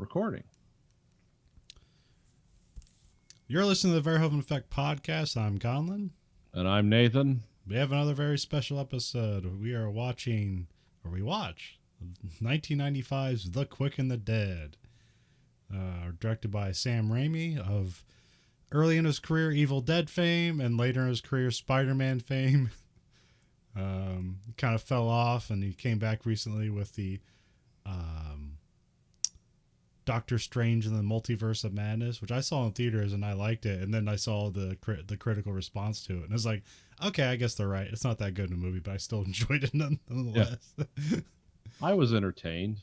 recording. You're listening to the Verhoeven Effect podcast. I'm Conlon. And I'm Nathan. We have another very special episode. We watch 1995's The Quick and the Dead. Directed by Sam Raimi of early in his career Evil Dead fame and later in his career Spider-Man fame. He kind of fell off and he came back recently with the Doctor Strange and the Multiverse of Madness, which I saw in theaters and I liked it. And then I saw the critical response to it. And it's like, okay, I guess they're right. It's not that good in a movie, but I still enjoyed it nonetheless. Yeah. I was entertained.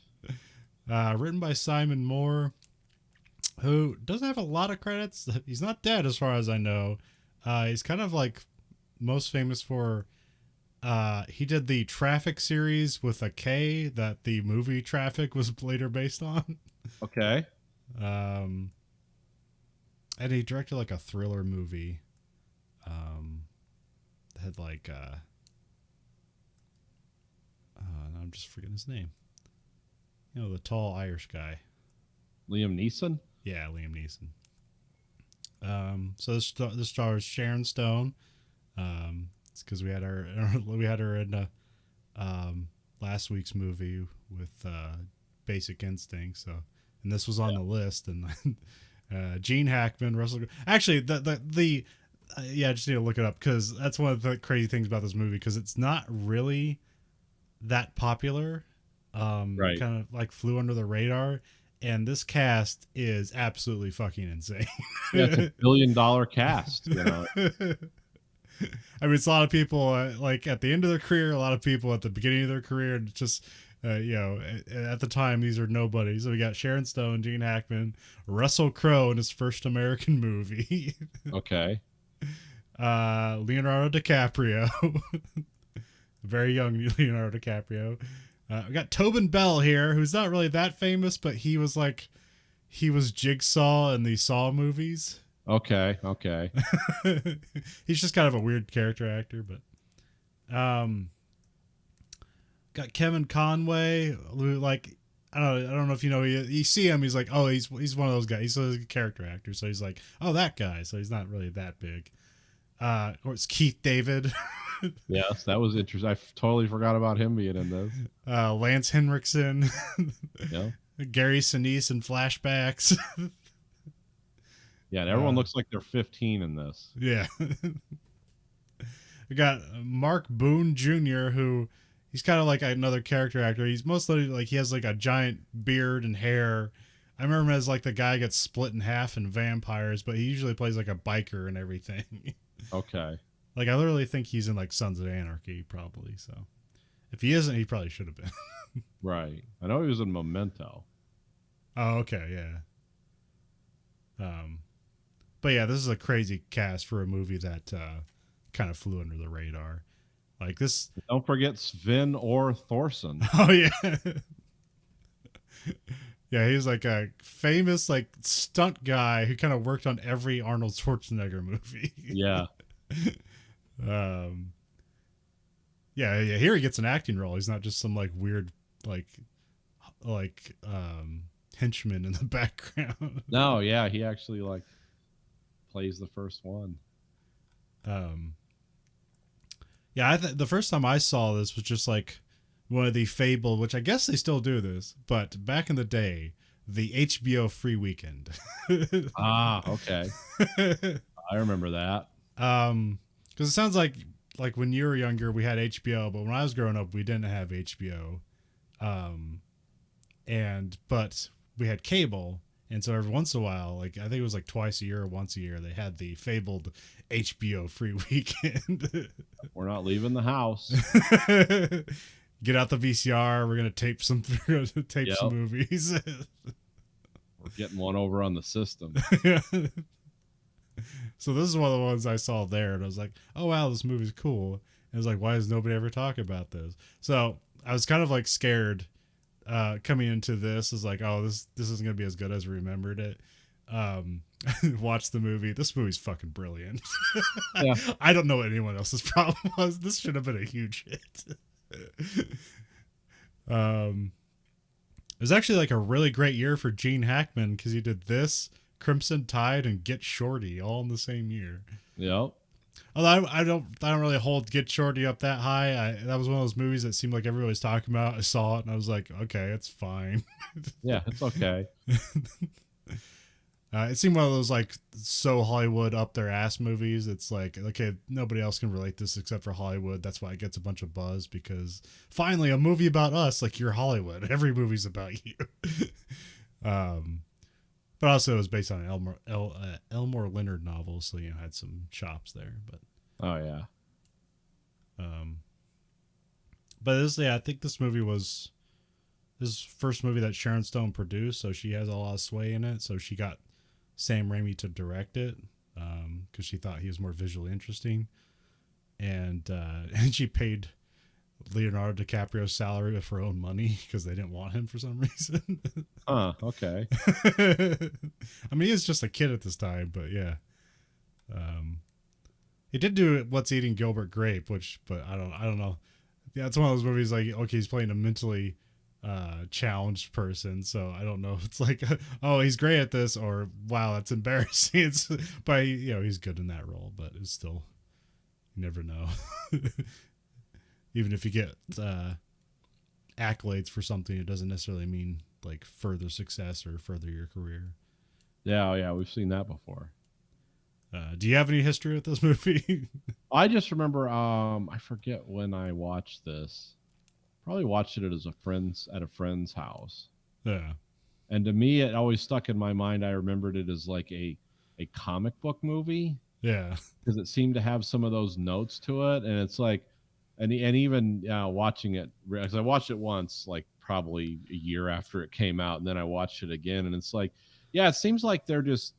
Written by Simon Moore, who doesn't have a lot of credits. He's not dead as far as I know. He's kind of like most famous for he did the Traffic series with a K that the movie Traffic was later based on. Okay. And he directed like a thriller movie. That had like I'm just forgetting his name. You know, the tall Irish guy. Liam Neeson? Yeah, Liam Neeson. So this stars Sharon Stone. It's because we had her in last week's movie with Basic Instinct. So, and this was on the list. And Gene Hackman, Russell. Actually, I just need to look it up because that's one of the crazy things about this movie because it's not really that popular. Right. Kind of like flew under the radar. And this cast is absolutely fucking insane. Yeah, it's $1 billion cast. You know? I mean, it's a lot of people like at the end of their career, a lot of people at the beginning of their career, and just at the time these are nobodies. So we got Sharon Stone, Gene Hackman, Russell Crowe in his first American movie. Okay. Leonardo DiCaprio, very young Leonardo DiCaprio. We got Tobin Bell here, who's not really that famous, but he was Jigsaw in the Saw movies. Okay. He's just kind of a weird character actor, but got Kevin Conway, who, like, I don't know if you know, you see him, he's like, oh, he's one of those guys. He's a character actor, so he's like, oh, that guy. So he's not really that big. Or it's Keith David. Yes, that was interesting. I totally forgot about him being in this. Lance Henriksen. Yeah. Gary Sinise in flashbacks. Yeah, and everyone looks like they're 15 in this. Yeah. We got Mark Boone Jr., who he's kind of like another character actor. He's mostly like he has like a giant beard and hair. I remember him as like the guy gets split in half in Vampires, but he usually plays like a biker and everything. Okay. Like I literally think he's in like Sons of Anarchy probably. So if he isn't, he probably should have been. Right. I know he was in Memento. Oh, okay, yeah. But yeah, this is a crazy cast for a movie that kind of flew under the radar. Like this. Don't forget Sven or Thorson. Oh yeah. Yeah, he's like a famous like stunt guy who kind of worked on every Arnold Schwarzenegger movie. Yeah. Yeah, here he gets an acting role. He's not just some like weird like henchman in the background. No, yeah, he actually like plays the first one. Yeah, the first time I saw this was just like one of the fabled, which I guess they still do this, but back in the day, the HBO free weekend. Okay. I remember that. Because it sounds like when you were younger, we had HBO, but when I was growing up, we didn't have HBO. But we had cable. And so every once in a while, like I think it was like twice a year or once a year, they had the fabled HBO free weekend. We're not leaving the house. Get out the VCR. We're gonna tape some movies. We're getting one over on the system. Yeah. So this is one of the ones I saw there, and I was like, "Oh wow, this movie's cool." And I was like, "Why does nobody ever talk about this?" So I was kind of like scared coming into this. Is like, "Oh, this isn't gonna be as good as I remembered it." Watch the movie. This movie's fucking brilliant. Yeah. I don't know what anyone else's problem was. This should have been a huge hit. It was actually like a really great year for Gene Hackman because he did this, Crimson Tide, and Get Shorty all in the same year. Yep. Although I don't really hold Get Shorty up that high. That was one of those movies that seemed like everybody was talking about. I saw it and I was like, okay, it's fine. Yeah, it's okay. It seemed one of those like so Hollywood up their ass movies. It's like, okay, nobody else can relate this except for Hollywood. That's why it gets a bunch of buzz, because finally a movie about us. Like, you're Hollywood. Every movie's about you. But also it was based on an Elmore Leonard novel, so had some chops there. But Oh yeah. But I think this movie was his first movie that Sharon Stone produced, so she has a lot of sway in it. So she got Sam Raimi to direct it because she thought he was more visually interesting, and she paid Leonardo DiCaprio's salary with her own money because they didn't want him for some reason. Okay. I mean, he was just a kid at this time, but yeah. He did do What's Eating Gilbert Grape, but I don't know. Yeah, it's one of those movies like, okay, he's playing a mentally challenged person, so I don't know. It's like, oh, he's great at this, or wow, that's embarrassing. But he's good in that role, but it's still, you never know. Even if you get accolades for something, it doesn't necessarily mean like further success or further your career. Yeah, we've seen that before. Do you have any history with this movie? I just remember, I forget when I watched this. Probably watched it at a friend's house. Yeah. And to me, it always stuck in my mind. I remembered it as like a comic book movie. Yeah. Because it seemed to have some of those notes to it. And it's like, and even watching it, because I watched it once, like probably a year after it came out. And then I watched it again. And it's like, yeah, it seems like they're just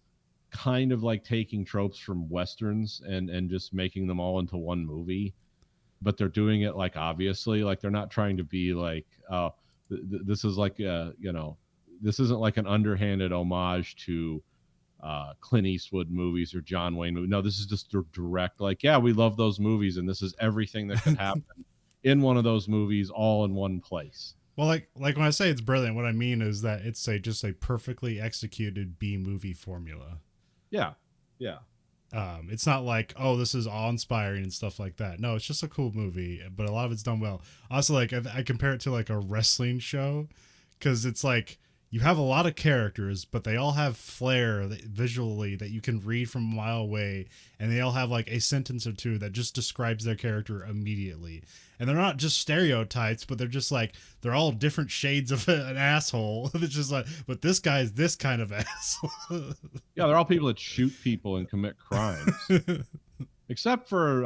kind of like taking tropes from Westerns and just making them all into one movie. But they're doing it like, obviously, like they're not trying to be like, this is like, this isn't like an underhanded homage to Clint Eastwood movies or John Wayne movies. No, this is just direct, like, yeah, we love those movies, and this is everything that could happen in one of those movies all in one place. Well, like when I say it's brilliant, what I mean is that it's just a perfectly executed B movie formula. Yeah. It's not like, oh, this is awe-inspiring and stuff like that. No, it's just a cool movie, but a lot of it's done well. Also, like, I compare it to like a wrestling show, because it's like you have a lot of characters, but they all have flair visually that you can read from a mile away, and they all have like a sentence or two that just describes their character immediately. And they're not just stereotypes, but they're just like, they're all different shades of an asshole. It's just like, but this guy's this kind of asshole. Yeah, they're all people that shoot people and commit crimes. Except for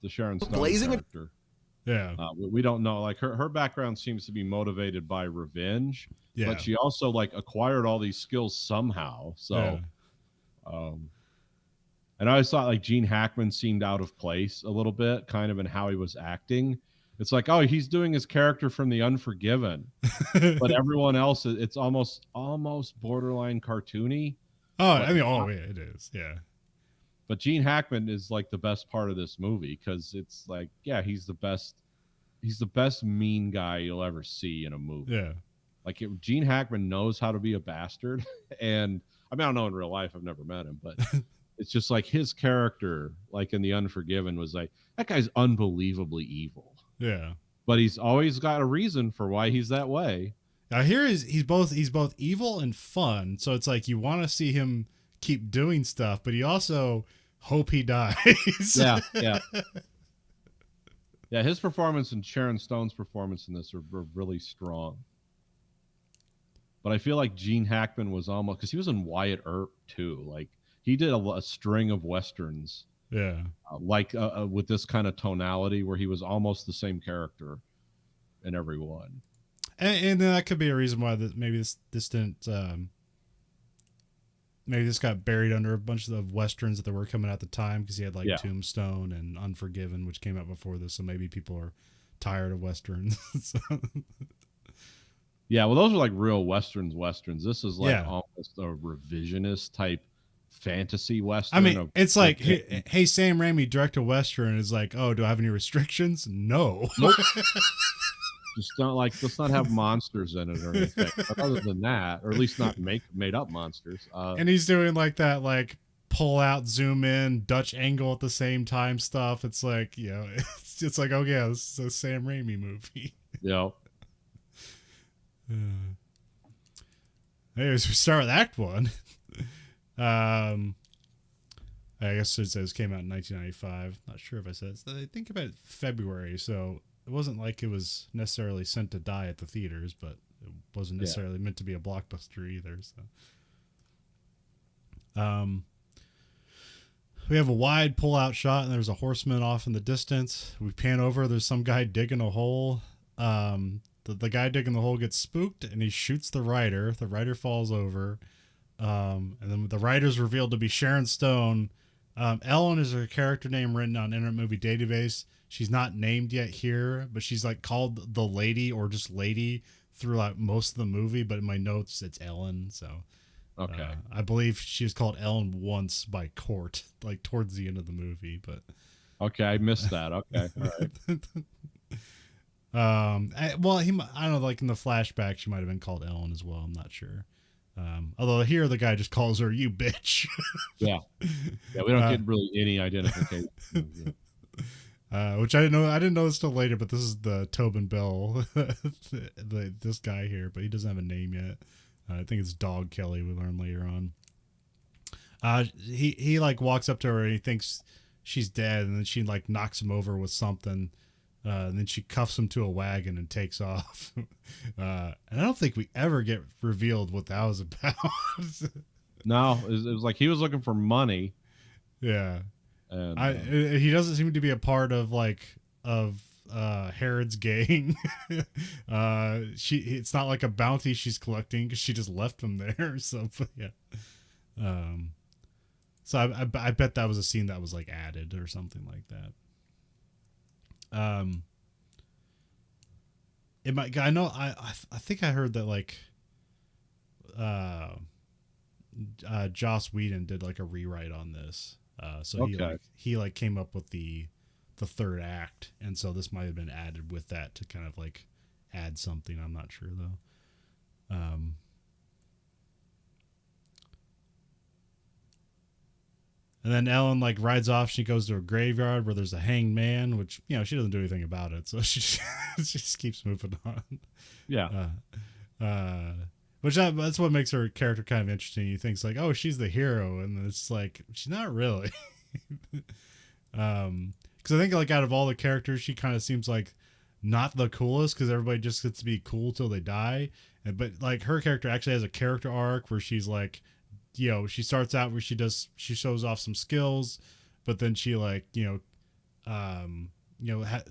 the Sharon Stone character. Yeah. We don't know. Like, her background seems to be motivated by revenge. Yeah. But she also like acquired all these skills somehow. So, and I always thought like Gene Hackman seemed out of place a little bit, kind of in how he was acting. It's like, oh, he's doing his character from The Unforgiven, but everyone else, it's almost borderline cartoony. Oh, I mean, yeah, it is. Yeah. But Gene Hackman is like the best part of this movie, because it's like, yeah, he's the best mean guy you'll ever see in a movie. Yeah. Like, Gene Hackman knows how to be a bastard. And I mean, I don't know in real life, I've never met him, but it's just like his character, like in The Unforgiven, was like, that guy's unbelievably evil. Yeah. But he's always got a reason for why he's that way. Now here he's both evil and fun. So it's like you want to see him keep doing stuff, but you also hope he dies. Yeah. Yeah, his performance and Sharon Stone's performance in this are really strong. But I feel like Gene Hackman was almost, because he was in Wyatt Earp too. Like, he did a string of Westerns. Yeah. With this kind of tonality where he was almost the same character in every one. And that could be a reason why maybe this didn't, maybe this got buried under a bunch of Westerns that were coming out at the time, because he had like Tombstone and Unforgiven, which came out before this. So maybe people are tired of Westerns. So. Yeah, well, those are like real Westerns. This is like almost a revisionist type fantasy Western. I mean, it's like, hey, Sam Raimi, direct a Western, is like, oh, do I have any restrictions? No. Nope. Just don't like let's not have monsters in it or anything. But other than that, or at least not make made up monsters. And he's doing like that, like pull out, zoom in, Dutch angle at the same time stuff. It's like, you know, it's like, oh yeah, this is a Sam Raimi movie. You know, Anyways, we start with Act One. I guess it says came out in 1995. Not sure if I said. I think about February, so it wasn't like it was necessarily sent to die at the theaters, but it wasn't necessarily meant to be a blockbuster either. So, we have a wide pull-out shot, and there's a horseman off in the distance. We pan over. There's some guy digging a hole. The guy digging the hole gets spooked, and he shoots the rider. The rider falls over, and then the rider's revealed to be Sharon Stone. Ellen is her character name written on Internet Movie Database. She's not named yet here, but she's like called the lady or just lady throughout most of the movie. But in my notes, it's Ellen. So, okay. I believe she was called Ellen once by Court, like towards the end of the movie. But Okay, I missed that. Okay, all right. I don't know, like in the flashback, she might have been called Ellen as well. I'm not sure. Although here the guy just calls her "you bitch." Yeah, we don't get really any identification. Which I didn't know. I didn't know this till later, but this is the Tobin Bell, this guy here, but he doesn't have a name yet. I think it's Dog Kelly. We learn later on. He like walks up to her and he thinks she's dead, and then she like knocks him over with something. And then she cuffs him to a wagon and takes off. And I don't think we ever get revealed what that was about. No, it was like he was looking for money. Yeah. And he doesn't seem to be a part of Herod's gang. It's not like a bounty she's collecting because she just left him there. So but yeah. So I bet that was a scene that was like added or something like that. It might. I know. I think I heard that like, Joss Whedon did like a rewrite on this. So okay. he came up with the third act, and so this might have been added with that to kind of like add something. I'm not sure though. And then Ellen like rides off. She goes to a graveyard where there's a hanged man, which, you know, she doesn't do anything about it, so she just keeps moving on. Yeah. That's what makes her character kind of interesting. You think it's like, oh, she's the hero, and it's like she's not really. Because I think like out of all the characters, she kind of seems like not the coolest because everybody just gets to be cool till they die. But like her character actually has a character arc where she's like, you know, she starts out where she shows off some skills, but then she like,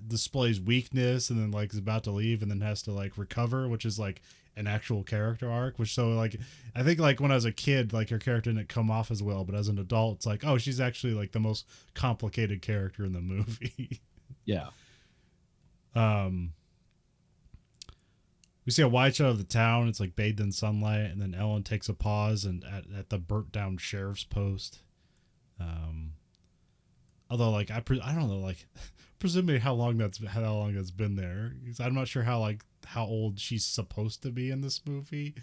displays weakness and then like is about to leave and then has to like recover, which is like an actual character arc. Which so like I think like when I was a kid, like her character didn't come off as well, but as an adult, it's like, oh, she's actually like the most complicated character in the movie. Yeah. We see a wide shot of the town. It's like bathed in sunlight, and then Ellen takes a pause and at the burnt down sheriff's post. Although like I don't know, like presumably how long that's been there. I'm not sure how old she's supposed to be in this movie.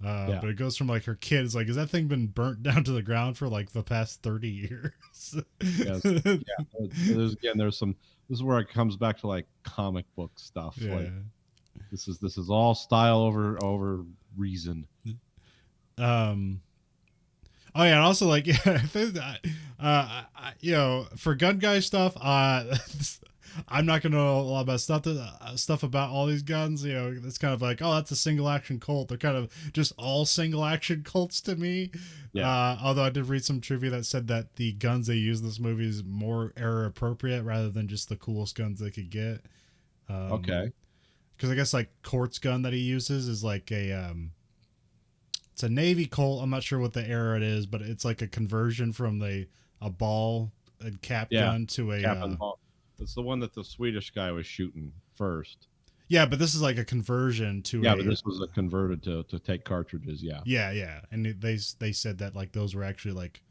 But it goes from like her kids, like, has that thing been burnt down to the ground for like the past 30 years? Yes. Yeah. There's some. This is where it comes back to like comic book stuff. Yeah. Like this is all style over reason. Oh yeah, and also like for gun guy stuff, I'm not gonna know a lot about stuff about all these guns. You know, it's kind of like, oh, that's a single action cult. They're kind of just all single action cults to me. Yeah. Although I did read some trivia that said that the guns they use in this movie is more era appropriate rather than just the coolest guns they could get. Okay. Because I guess like Court's gun that he uses is like it's a Navy Colt. I'm not sure what the era it is, but it's like a conversion from a ball and cap gun to a cap and ball. It's the one that the Swedish guy was shooting first. Yeah, but this is like a conversion to but this was a converted to take cartridges. Yeah. Yeah, and they said that like those were actually like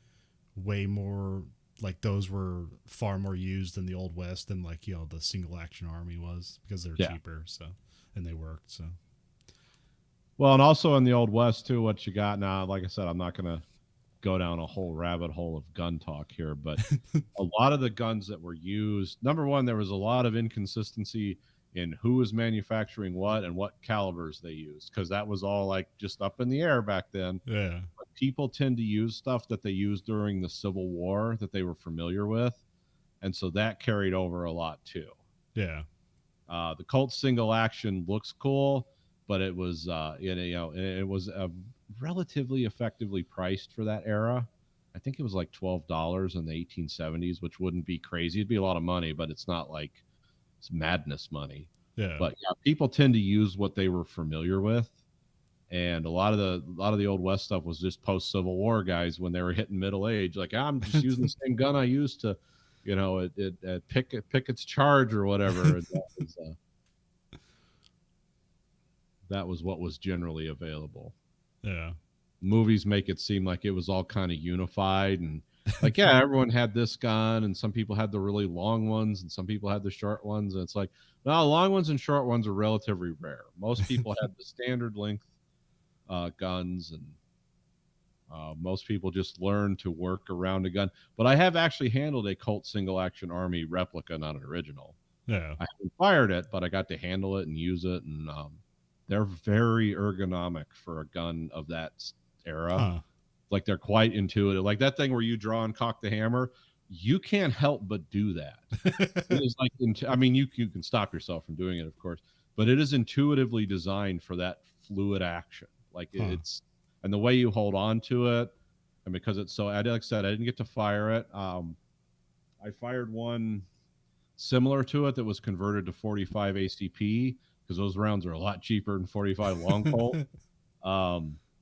way more, like those were far more used in the Old West than like, you know, the single action army was because they're cheaper. So and they worked. So Well, and also in the Old West too, what you got now, like I said, I'm not gonna go down a whole rabbit hole of gun talk here, but a lot of the guns that were used, number one, there was a lot of inconsistency in who was manufacturing what and what calibers they used, because that was all like just up in the air back then. yeah, But people tend to use stuff that they used during the Civil War that they were familiar with, and so that carried over a lot too. yeah, The Colt single action looks cool, but it was it was relatively effectively priced for that era. I think it was like $12 in the 1870s, which wouldn't be crazy. It'd be a lot of money, but it's not like it's madness money. yeah. But yeah, people tend to use what they were familiar with, and a lot of the old west stuff was just post Civil War guys when they were hitting middle age, like I'm just using the same gun I used to, at Pickett's Charge or whatever. And that was what was generally available. Yeah. Movies make it seem like it was all kind of unified, and like, yeah, everyone had this gun, and some people had the really long ones and some people had the short ones, and it's like, no, long ones and short ones are relatively rare. Most people had the standard length guns, and most people just learn to work around a gun. But I have actually handled a Colt single action Army replica, not an original. Yeah. I haven't fired it, but I got to handle it and use it, and they're very ergonomic for a gun of that era. Huh. Like, they're quite intuitive. Like that thing where you draw and cock the hammer, you can't help but do that. It is like, I mean, you can stop yourself from doing it, of course, but it is intuitively designed for that fluid action. Like it's, and the way you hold on to it, and because it's so, like I said, I didn't get to fire it. I fired one similar to it that was converted to 45 ACP, because those rounds are a lot cheaper than 45 long Colt.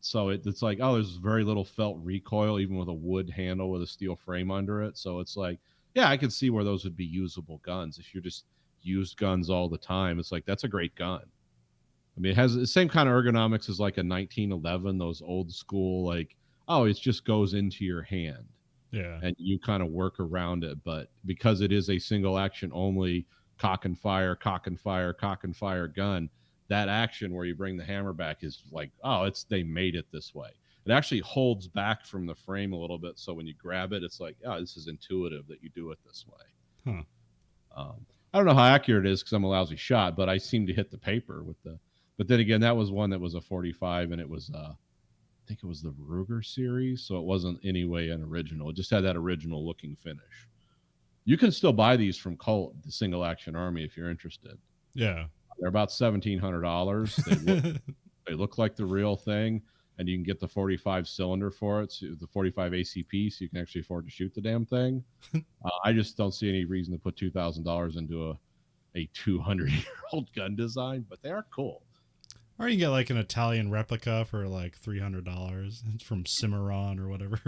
So it's like, oh, there's very little felt recoil, even with a wood handle with a steel frame under it. So it's like, yeah, I could see where those would be usable guns. If you're just used guns all the time, it's like, that's a great gun. I mean, it has the same kind of ergonomics as like a 1911, those old school, like, oh, it just goes into your hand. Yeah. And you kind of work around it. But because it is a single action only cock and fire, cock and fire, cock and fire gun, that action where you bring the hammer back is like, oh, they made it this way. It actually holds back from the frame a little bit, so when you grab it, it's like, oh, this is intuitive that you do it this way. I don't know how accurate it is because I'm a lousy shot, but I seem to hit the paper with the. But then again, that was one that was a 45, and it was I think it was the Ruger series, so it wasn't anyway an original. It just had that original looking finish. You can still buy these from Colt, the single action Army, if you're interested. Yeah. They're about $1,700. They look like the real thing, and you can get the 45 cylinder for it, so the 45 ACP, so you can actually afford to shoot the damn thing. I just don't see any reason to put $2,000 into a 200-year-old gun design, but they are cool. Or you can get like an Italian replica for like $300. It's from Cimarron or whatever.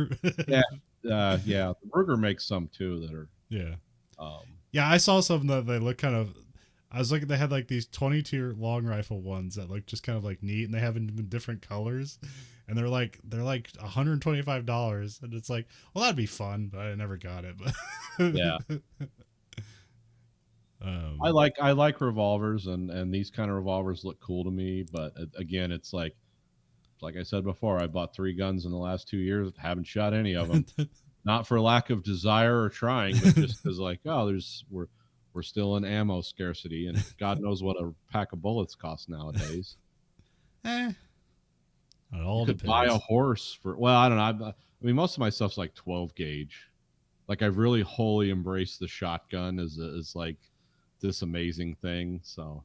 Yeah. The Ruger makes some too that are. Yeah. Yeah, I saw some that they look kind of. I was looking. They had like these 22 long rifle ones that look just kind of like neat, and they have in different colors, and they're like $125, and it's like, well, that'd be fun, but I never got it. But Yeah. I like revolvers, and these kind of revolvers look cool to me. But again, it's like I said before, I bought 3 guns in the last 2 years. Haven't shot any of them. Not for lack of desire or trying, but just because like, oh, we're still in ammo scarcity, and God knows what a pack of bullets costs nowadays. It all you could depends. buy a horse for, well, I don't know. I mean, most of my stuff's like 12 gauge. Like, I've really wholly embraced the shotgun as like this amazing thing. So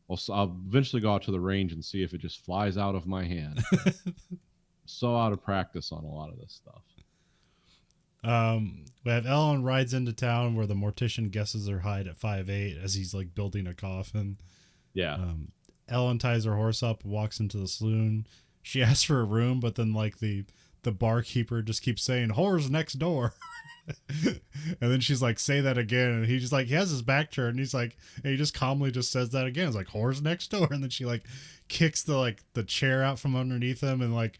I'll eventually go out to the range and see if it just flies out of my hand. So out of practice on a lot of this stuff. We have Ellen rides into town where the mortician guesses her height at 5'8" as he's like building a coffin. Yeah. Ellen ties her horse up, walks into the saloon. She asks for a room, but then like the barkeeper just keeps saying, "Whore's next door." And then she's like, "Say that again." And he just like, he has his back turned. And he's like, and he just calmly just says that again. It's like, "Whore's next door." And then she like kicks the chair out from underneath him and like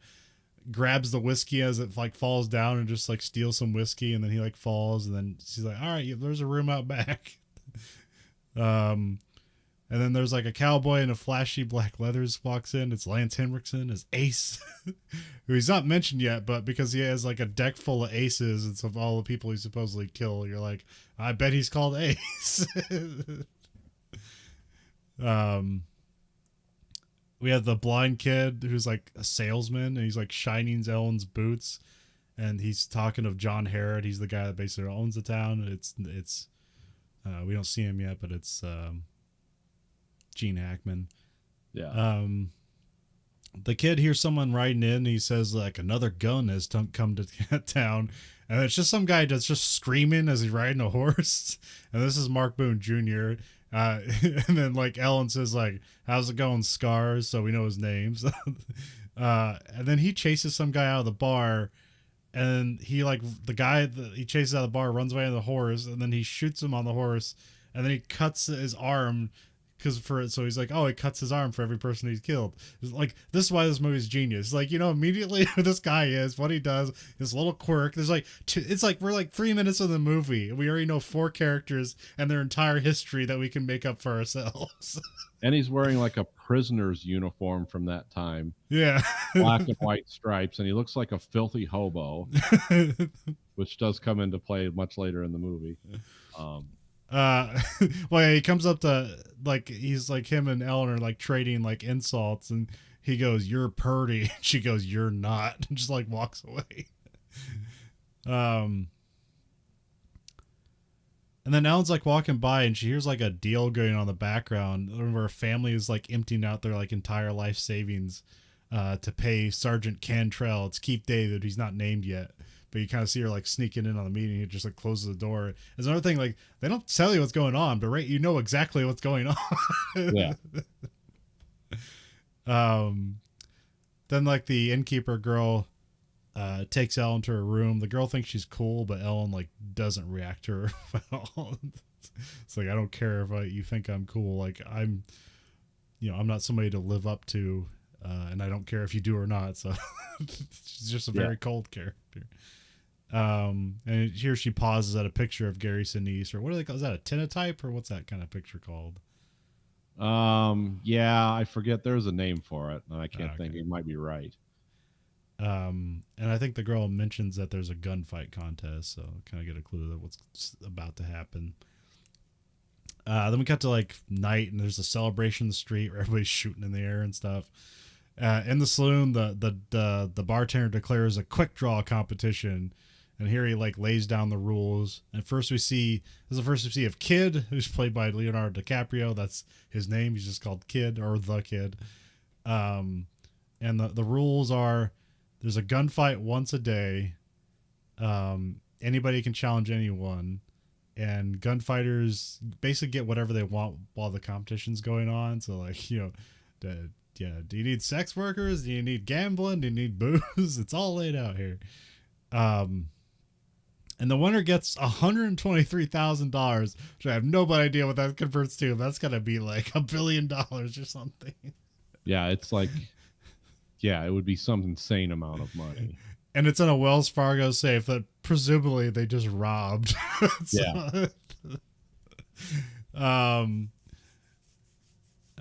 grabs the whiskey as it like falls down and just like steals some whiskey. And then he like falls. And then she's like, "All right, there's a room out back." And then there's like a cowboy in a flashy black leathers walks in. It's Lance Henriksen as Ace, who he's not mentioned yet, but because he has like a deck full of aces and of all the people he supposedly kill, you're like, I bet he's called Ace. We have the blind kid who's like a salesman, and he's like shining Ellen's boots, and he's talking of John Harrod. He's the guy that basically owns the town. It's we don't see him yet, but it's Gene Hackman. Yeah. The kid hears someone riding in, and he says like another gun has come to town, and it's just some guy that's just screaming as he's riding a horse. And this is Mark Boone Jr. And then like Ellen says like, how's it going, Scars? So we know his names. And then he chases some guy out of the bar, and he like the guy that he chases out of the bar runs away on the horse, and then he shoots him on the horse, and then he cuts his arm so he's like, oh, he cuts his arm for every person he's killed. It's like, this is why this movie's genius. Like, immediately who this guy is, what he does, his little quirk. There's like it's like we're like 3 minutes of the movie, and we already know 4 characters and their entire history that we can make up for ourselves. And he's wearing like a prisoner's uniform from that time. Yeah. Black and white stripes, and he looks like a filthy hobo, which does come into play much later in the movie. Well, yeah, he comes up to like, he's like, him and Ellen are like trading like insults, and he goes, "You're purty," and she goes, "You're not," and just like walks away. And then Ellen's like walking by, and she hears like a deal going on in the background where a family is like emptying out their like entire life savings to pay Sergeant Cantrell. It's Keith David, he's not named yet, but you kind of see her like sneaking in on the meeting. He just like closes the door. There's another thing, like they don't tell you what's going on, but right, you know exactly what's going on. Yeah. Then like the innkeeper girl takes Ellen to her room. The girl thinks she's cool, but Ellen like doesn't react to her at all. It's like, I don't care if you think I'm cool. Like I'm not somebody to live up to, and I don't care if you do or not. So she's just a very cold character. And here she pauses at a picture of Gary Sinise, or what do they call? Is that a tintype, or what's that kind of picture called? Yeah, I forget. There's a name for it, and I can't think. You might be right. And I think the girl mentions that there's a gunfight contest, so kind of get a clue that what's about to happen. Then we cut to like night, and there's a celebration in the street where everybody's shooting in the air and stuff. In the saloon, the bartender declares a quick draw competition, and here he like lays down the rules. And first this is the first we see of Kid, who's played by Leonardo DiCaprio. That's his name. He's just called Kid, or the Kid. And the rules are, there's a gunfight once a day. Anybody can challenge anyone, and gunfighters basically get whatever they want while the competition's going on. So like, do you need sex workers? Do you need gambling? Do you need booze? It's all laid out here. And the winner gets $123,000, which I have no idea what that converts to. That's gotta be like $1 billion or something. Yeah, it's like, it would be some insane amount of money. And it's in a Wells Fargo safe that presumably they just robbed. Yeah.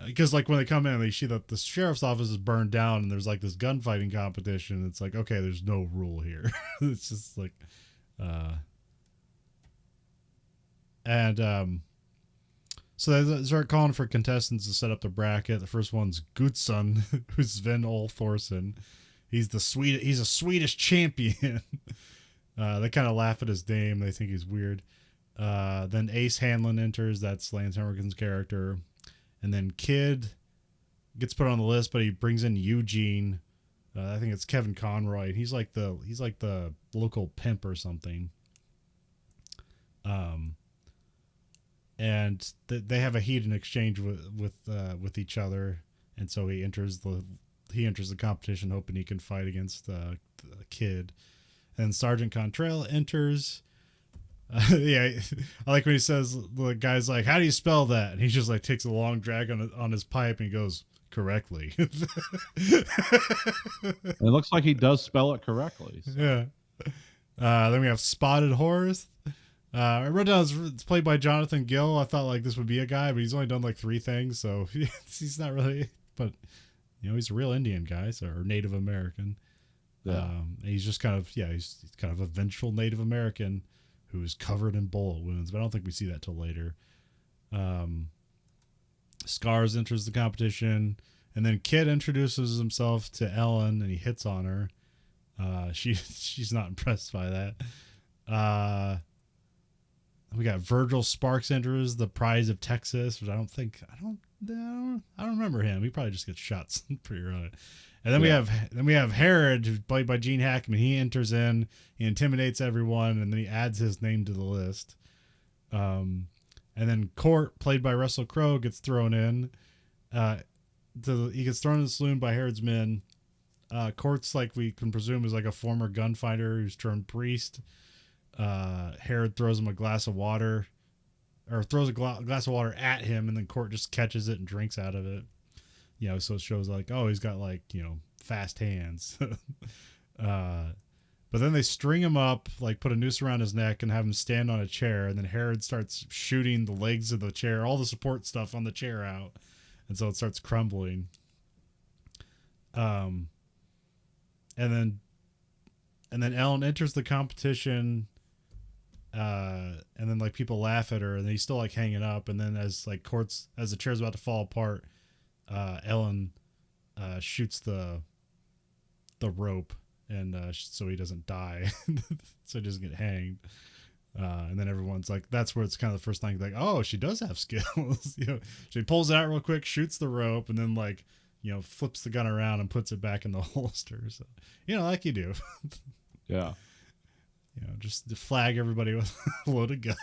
Because like when they come in, they see that the sheriff's office is burned down, and there's like this gunfighting competition. It's like, okay, there's no rule here. It's just like, so they start calling for contestants to set up the bracket. The first one's Gutson, who's Sven Olforsen. He's a Swedish champion. They kind of laugh at his name. They think he's weird. Then Ace Hanlon enters. That's Lance Henriksen's character. And then Kid gets put on the list, but he brings in Eugene. I think it's Kevin Conroy. He's like the local pimp or something. And they have a heated exchange with each other, and so he enters the competition hoping he can fight against the Kid. And Sergeant Cantrell enters. I like when he says, the guy's like, "How do you spell that?" And he just like takes a long drag on his pipe, and he goes, "Correctly." It looks like he does spell it correctly. So. Yeah. Then we have Spotted Horse. I wrote down it's played by Jonathan Gill. I thought like this would be a guy, but he's only done like 3 things, so he's not really. But he's a real Indian guy, or Native American. Yeah. He's just kind of he's kind of a vengeful Native American who is covered in bullet wounds, but I don't think we see that till later. Scars enters the competition, and then Kid introduces himself to Ellen, and he hits on her. She's not impressed by that. We got Virgil Sparks enters the Prize of Texas, which I don't remember him. He probably just gets shot pretty early. And then we have Herod, who's played by Gene Hackman. He enters in, he intimidates everyone, and then he adds his name to the list. And then Court, played by Russell Crowe, gets thrown in. He gets thrown in the saloon by Herod's men. Court's like we can presume is like a former gunfighter who's turned priest. Herod throws him a glass of water, or throws a glass of water at him, and then Court just catches it and drinks out of it. So it shows like, oh, he's got like, fast hands. But then they string him up, like put a noose around his neck and have him stand on a chair. And then Herod starts shooting the legs of the chair, all the support stuff on the chair out. And so it starts crumbling. And then Ellen enters the competition. And then like people laugh at her, and he's still like hanging up. And then as the chair's about to fall apart, Ellen shoots the rope, and so he doesn't die, so he doesn't get hanged. And then everyone's like, that's where it's kind of the first thing, like, oh, she does have skills. She pulls it out real quick, shoots the rope, and then like flips the gun around and puts it back in the holster. So like you do. Yeah. Just to flag everybody with a loaded gun.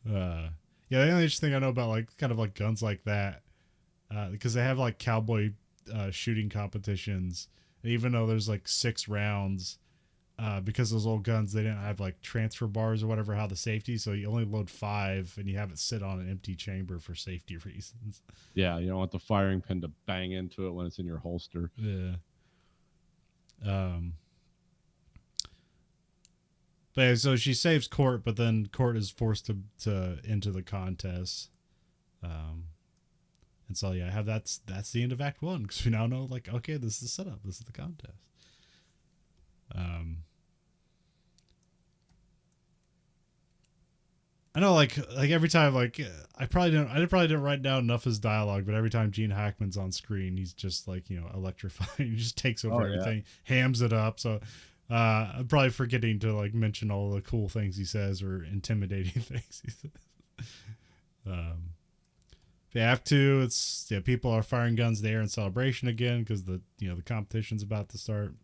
The only interesting thing I know about like kind of like guns like that, because they have like cowboy shooting competitions, and even though there's like 6 rounds, because those old guns, they didn't have like transfer bars or whatever, how the safety, so you only load 5 and you have it sit on an empty chamber for safety reasons. Yeah, you don't want the firing pin to bang into it when it's in your holster. Yeah. But so she saves Court, but then Court is forced to enter the contest. And so I have that's the end of Act 1, because we now know like, okay, this is the setup, this is the contest. I know like every time, like I probably didn't write down enough his dialogue, but every time Gene Hackman's on screen, he's just like electrifying. He just takes over everything, hams it up. So I'm probably forgetting to like mention all the cool things he says or intimidating things he says. Act 2, it's people are firing guns there in celebration again because the competition's about to start.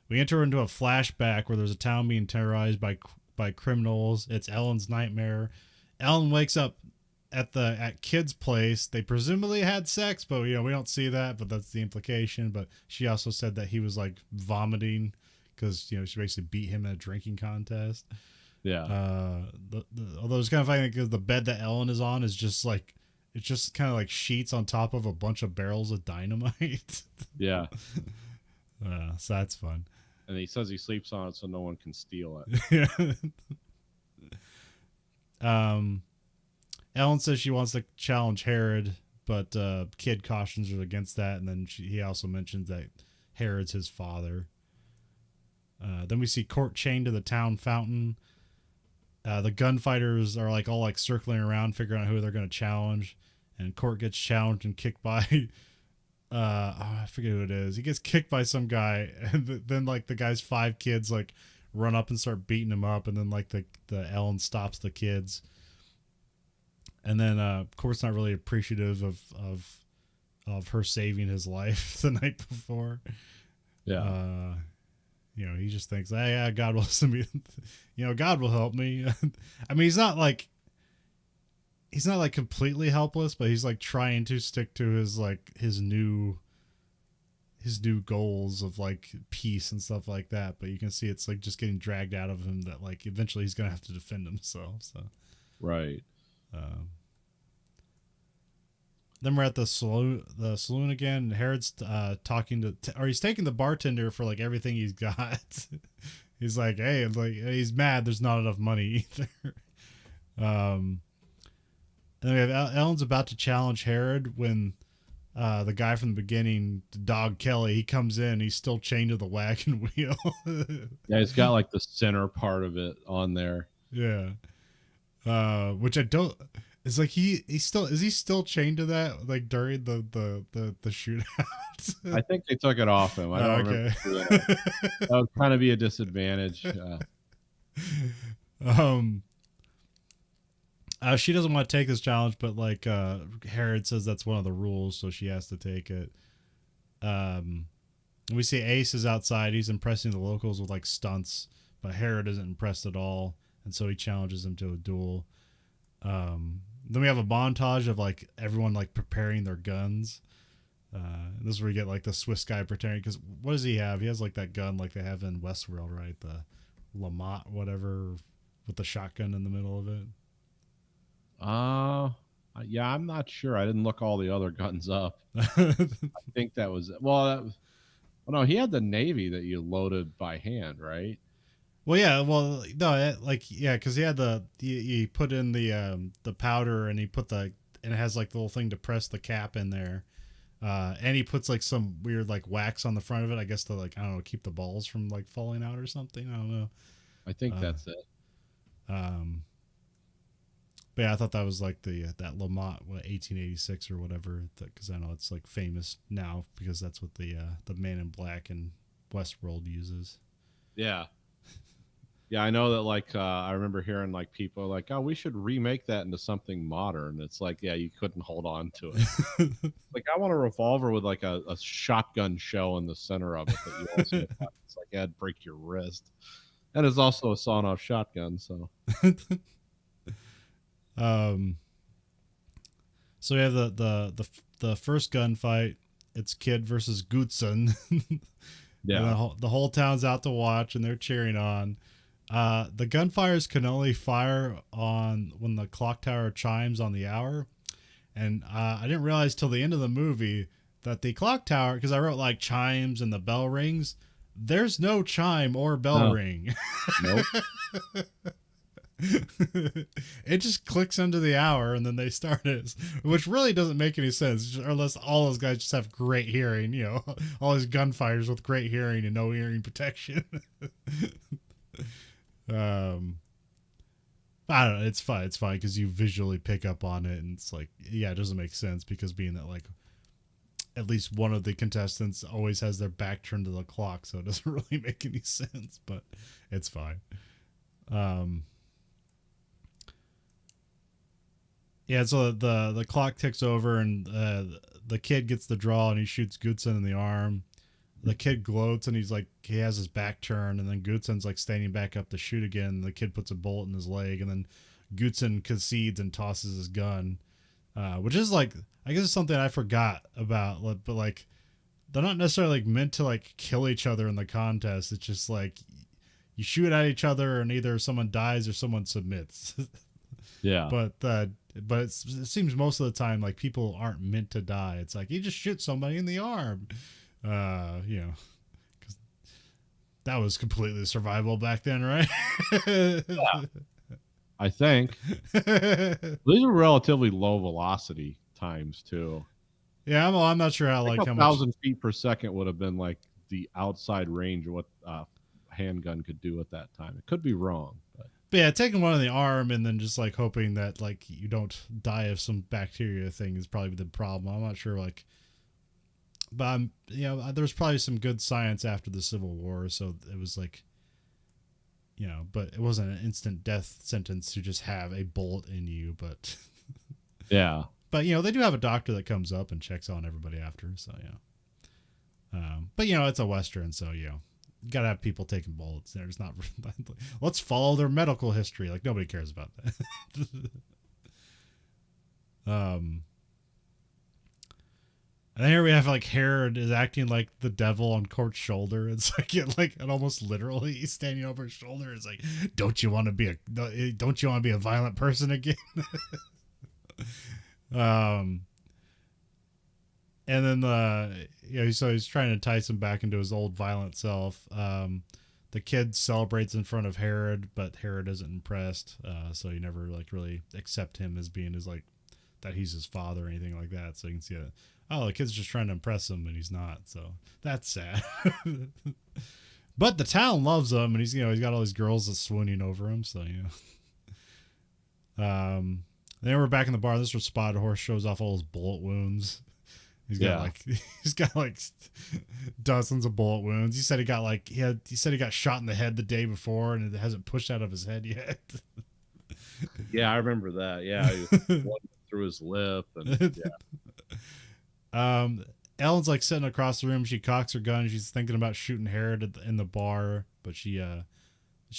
We enter into a flashback where there's a town being terrorized by criminals. It's Ellen's nightmare. Ellen wakes up at Kid's place. They presumably had sex, but we don't see that, but that's the implication. But she also said that he was like vomiting because she basically beat him in a drinking contest. Yeah. Although it's kind of funny because the bed that Ellen is on is just like, it's just kind of like sheets on top of a bunch of barrels of dynamite. Yeah. So that's fun. And he says he sleeps on it so no one can steal it. Yeah. Ellen says she wants to challenge Herod, but Kid cautions her against that, and then he also mentions that Herod's his father. Then we see Court chained to the town fountain. The gunfighters are like all like circling around, figuring out who they're going to challenge, and Court gets challenged and kicked by I forget who it is. He gets kicked by some guy, and then like the guy's 5 kids like run up and start beating him up, and then like the Ellen stops the kids, and then Court's not really appreciative of her saving his life the night before. Yeah. He just thinks, hey, yeah, God will send me. God will help me. I mean, he's not like completely helpless, but he's like trying to stick to his new goals of like peace and stuff like that. But you can see it's like just getting dragged out of him that like eventually he's gonna have to defend himself. So right. Then we're at the saloon again. And Herod's talking to, or he's taking the bartender for like everything he's got. He's like, hey, like he's mad. There's not enough money either. um, and then we have Ellen's about to challenge Herod when the guy from the beginning, the dog Kelly, he comes in. He's still chained to the wagon wheel. Yeah, it's got like the center part of it on there. Yeah. Which I don't. It's like he still is he still chained to that like during the shootout? I think they took it off him. I don't remember. Okay. That would kind of be a disadvantage. um. She doesn't want to take this challenge, but like Herod says that's one of the rules, so she has to take it. We see Ace is outside. He's impressing the locals with like stunts, but Herod isn't impressed at all, and so he challenges him to a duel. Then we have a montage of like everyone like preparing their guns. This is where you get like the Swiss guy pretending, because what does he have? He has like that gun like they have in Westworld, right? The Lamont whatever with the shotgun in the middle of it. Yeah, I'm not sure. I didn't look all the other guns up. I think that was well, no, he had the Navy that you loaded by hand, right? Well, yeah, well, no, like yeah, because he had he put in the powder and he put and it has like the little thing to press the cap in there, and he puts like some weird like wax on the front of it, I guess to like I don't know keep the balls from like falling out or something. I don't know. I think that's it. But yeah, I thought that was like that Lamont 1886 or whatever, because I know it's like famous now because that's what the Man in Black in Westworld uses. Yeah. Yeah, I know that like I remember hearing like people like, oh, we should remake that into something modern. It's like, yeah, you couldn't hold on to it. Like I want a revolver with like a shotgun shell in the center of it that you also it's like that'd break your wrist. And it's also a sawn off shotgun, so So we have the first gunfight. It's Kid versus Gootson. yeah. The whole town's out to watch and they're cheering on. The gunfires can only fire on when the clock tower chimes on the hour. And I didn't realize till the end of the movie that the clock tower, because I wrote like chimes and the bell rings, there's no chime or bell ring. Nope. It just clicks into the hour and then they start it, which really doesn't make any sense unless all those guys just have great hearing, you know, all these gunfighters with great hearing and no hearing protection. I don't know, it's fine because you visually pick up on it and it's like, yeah, it doesn't make sense because being that like at least one of the contestants always has their back turned to the clock, so it doesn't really make any sense, but it's fine. Yeah, so the clock ticks over and the kid gets the draw and he shoots Goodson in the arm. The kid gloats and he's like, he has his back turned, and then Goodson's like standing back up to shoot again. The kid puts a bullet in his leg, and then Goodson concedes and tosses his gun, which is like, I guess it's something I forgot about, but like they're not necessarily like meant to like kill each other in the contest. It's just like you shoot at each other and either someone dies or someone submits. Yeah. But it seems most of the time like people aren't meant to die. It's like you just shoot somebody in the arm, you know, because that was completely survivable back then, right? Yeah. I think these are relatively low velocity times too. Yeah, I'm not sure how like how 1,000 feet per second would have been like the outside range of what handgun could do at that time. It could be wrong, but yeah, taking one in the arm and then just like hoping that like you don't die of some bacteria thing is probably the problem. I'm not sure like, but you know, there's probably some good science after the Civil War, so it was like, you know, but it wasn't an instant death sentence to just have a bullet in you, but yeah. But you know, they do have a doctor that comes up and checks on everybody after, so yeah. But you know, it's a Western, so you know, you gotta have people taking bullets. There's not. Let's follow their medical history. Like nobody cares about that. And here we have like Herod is acting like the devil on Court's shoulder. It's like and almost literally he's standing over his shoulder. It's like, don't you want to be a violent person again? And then you know, so he's trying to entice him back into his old violent self. the kid celebrates in front of Herod, but Herod isn't impressed, so he never like really accept him as being his like that he's his father or anything like that. So you can see that, oh, the kid's just trying to impress him and he's not. So that's sad. But the town loves him, and he's got all these girls that's swooning over him. So then we're back in the bar. This is where Spotted Horse shows off all his bullet wounds. He's got like dozens of bullet wounds. He said he got shot in the head the day before, and it hasn't pushed out of his head yet. Yeah, I remember that. Yeah, he was through his lip, and yeah. Ellen's like sitting across the room. She cocks her gun. She's thinking about shooting Herod in the bar, but she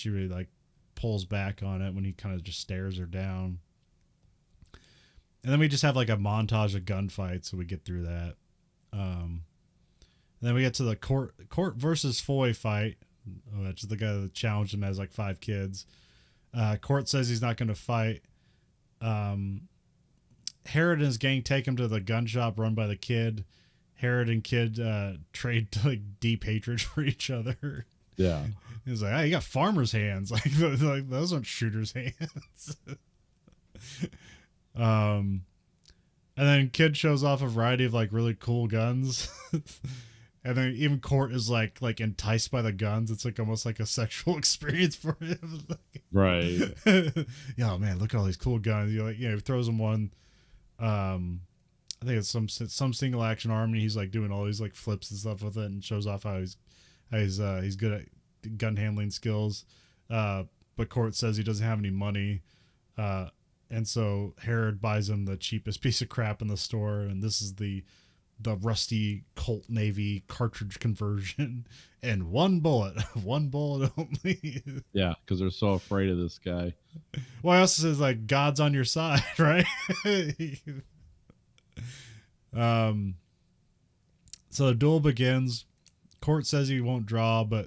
really like pulls back on it when he kind of just stares her down. And then we just have like a montage of gunfights, so we get through that. And then we get to the Court versus Foy fight, which is the guy that challenged him, has like 5 kids. Court says he's not going to fight. Herod and his gang take him to the gun shop run by the kid. Herod and kid trade like deep hatred for each other. Yeah, he's like, "Oh, you got farmer's hands. Like those aren't shooter's hands." And then kid shows off a variety of like really cool guns. And then even Court is like enticed by the guns. It's like almost like a sexual experience for him. Right. Yeah, man, look at all these cool guns. He throws him one. I think it's some single action arm, and he's like doing all these like flips and stuff with it, and shows off how he's good at gun handling skills. But Court says he doesn't have any money. And so Herod buys him the cheapest piece of crap in the store, and this is the rusty Colt Navy cartridge conversion, and one bullet only. Yeah, because they're so afraid of this guy. Well, he also says like God's on your side, right? So the duel begins. Court says he won't draw, but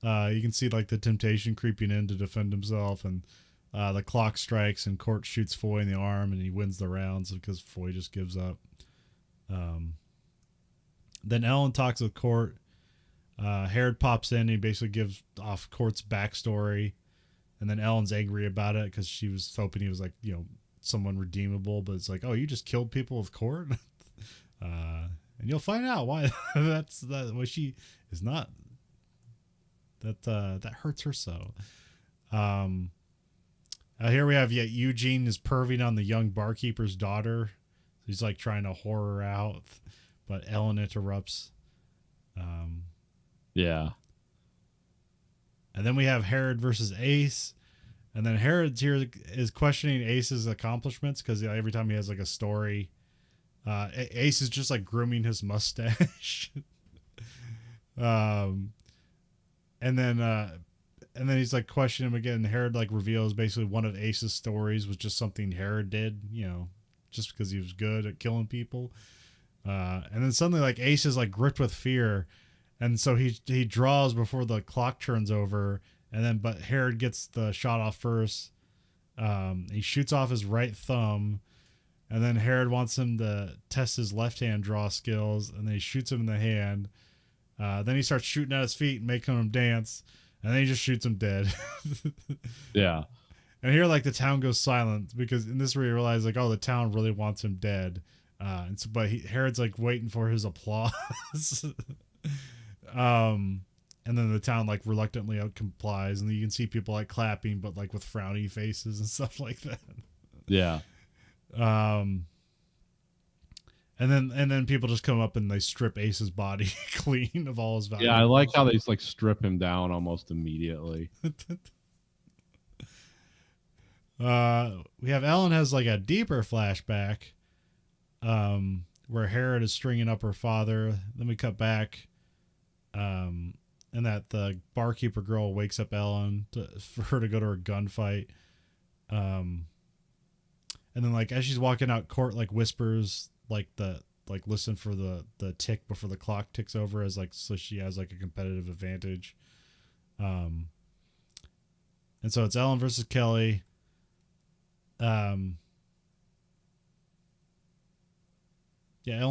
you can see like the temptation creeping in to defend himself, and the clock strikes, and Court shoots Foy in the arm, and he wins the rounds because Foy just gives up. Then Ellen talks with Court. Herod pops in, and he basically gives off Court's backstory, and then Ellen's angry about it because she was hoping he was like someone redeemable, but it's like, oh, you just killed people with Court. And you'll find out why why she is not. That hurts her so. Here we have Eugene is perving on the young barkeeper's daughter. He's like trying to whore her out, but Ellen interrupts. Yeah. And then we have Herod versus Ace. And then Herod here is questioning Ace's accomplishments because every time he has like a story, Ace is just like grooming his mustache. And then he's like questioning him again. And Herod like reveals basically one of Ace's stories was just something Herod did, just because he was good at killing people. And then suddenly like Ace is like gripped with fear, and so he draws before the clock turns over, but Herod gets the shot off first. He shoots off his right thumb, and then Herod wants him to test his left hand draw skills, and then he shoots him in the hand. Then he starts shooting at his feet and making him dance, and then he just shoots him dead. Yeah. And here, like, the town goes silent because in this where you realize, like, oh, the town really wants him dead. But Herod's like waiting for his applause. And then the town like reluctantly complies, and you can see people like clapping, but like with frowny faces and stuff like that. Yeah. And then people just come up and they strip Ace's body clean of all his valuables. Yeah, I like how they just like strip him down almost immediately. We have Ellen has like a deeper flashback, where Herod is stringing up her father. Then we cut back, and that the barkeeper girl wakes up Ellen for her to go to her gunfight. And then like as she's walking out, Court like whispers listen for the tick before the clock ticks over, as like so she has like a competitive advantage. And so it's Ellen versus Kelly. Ellen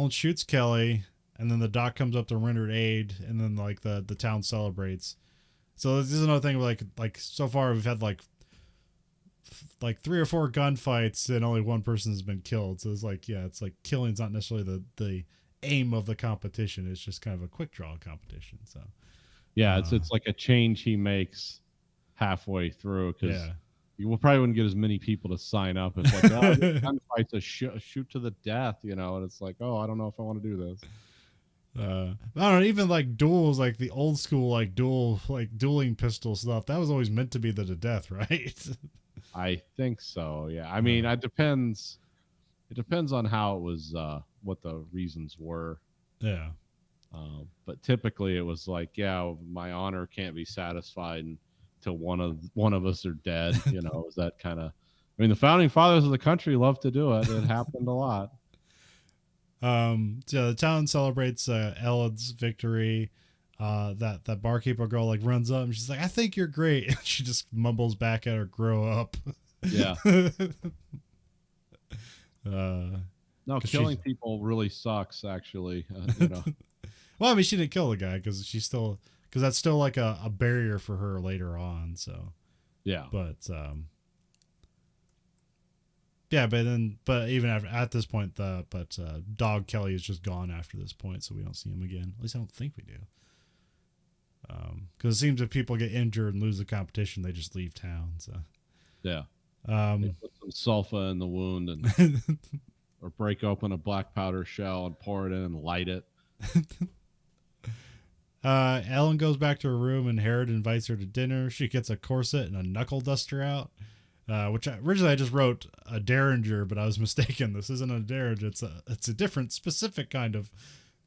shoots Kelly, and then the doc comes up to render aid, and then like the town celebrates. So this is another thing. Like so far we've had like 3 or 4 gunfights and only one person has been killed. So it's like, yeah, it's like killing's not necessarily the aim of the competition. It's just kind of a quick draw competition. So Yeah, it's like a change he makes halfway through because yeah. you probably wouldn't get as many people to sign up. It's like, oh, gunfight's a shoot to the death, and it's like, oh, I don't know if I want to do this. I don't know, even like duels, like the old school like dueling pistol stuff, that was always meant to be the to death, right? I think so. Yeah, I mean, it depends. It depends on how it was, what the reasons were. Yeah. But typically, it was like, yeah, my honor can't be satisfied until one of us are dead. It was that kind of. I mean, the founding fathers of the country loved to do it. It happened a lot. So the town celebrates Ellen's victory. That barkeeper girl like runs up and she's like, "I think you're great." And she just mumbles back at her, "Grow up." Yeah. No, killing people really sucks. Actually, Well, I mean, she didn't kill the guy because that's still like a barrier for her later on. So yeah, but yeah, but even at this point, Dog Kelly is just gone after this point, so we don't see him again. At least I don't think we do. Because it seems if people get injured and lose the competition, they just leave town. So yeah, they put some sulfa in the wound and or break open a black powder shell and pour it in and light it. Ellen goes back to her room and Herod invites her to dinner. She gets a corset and a knuckle duster out. Which originally I just wrote a Derringer, but I was mistaken. This isn't a Derringer. It's a different, specific kind of,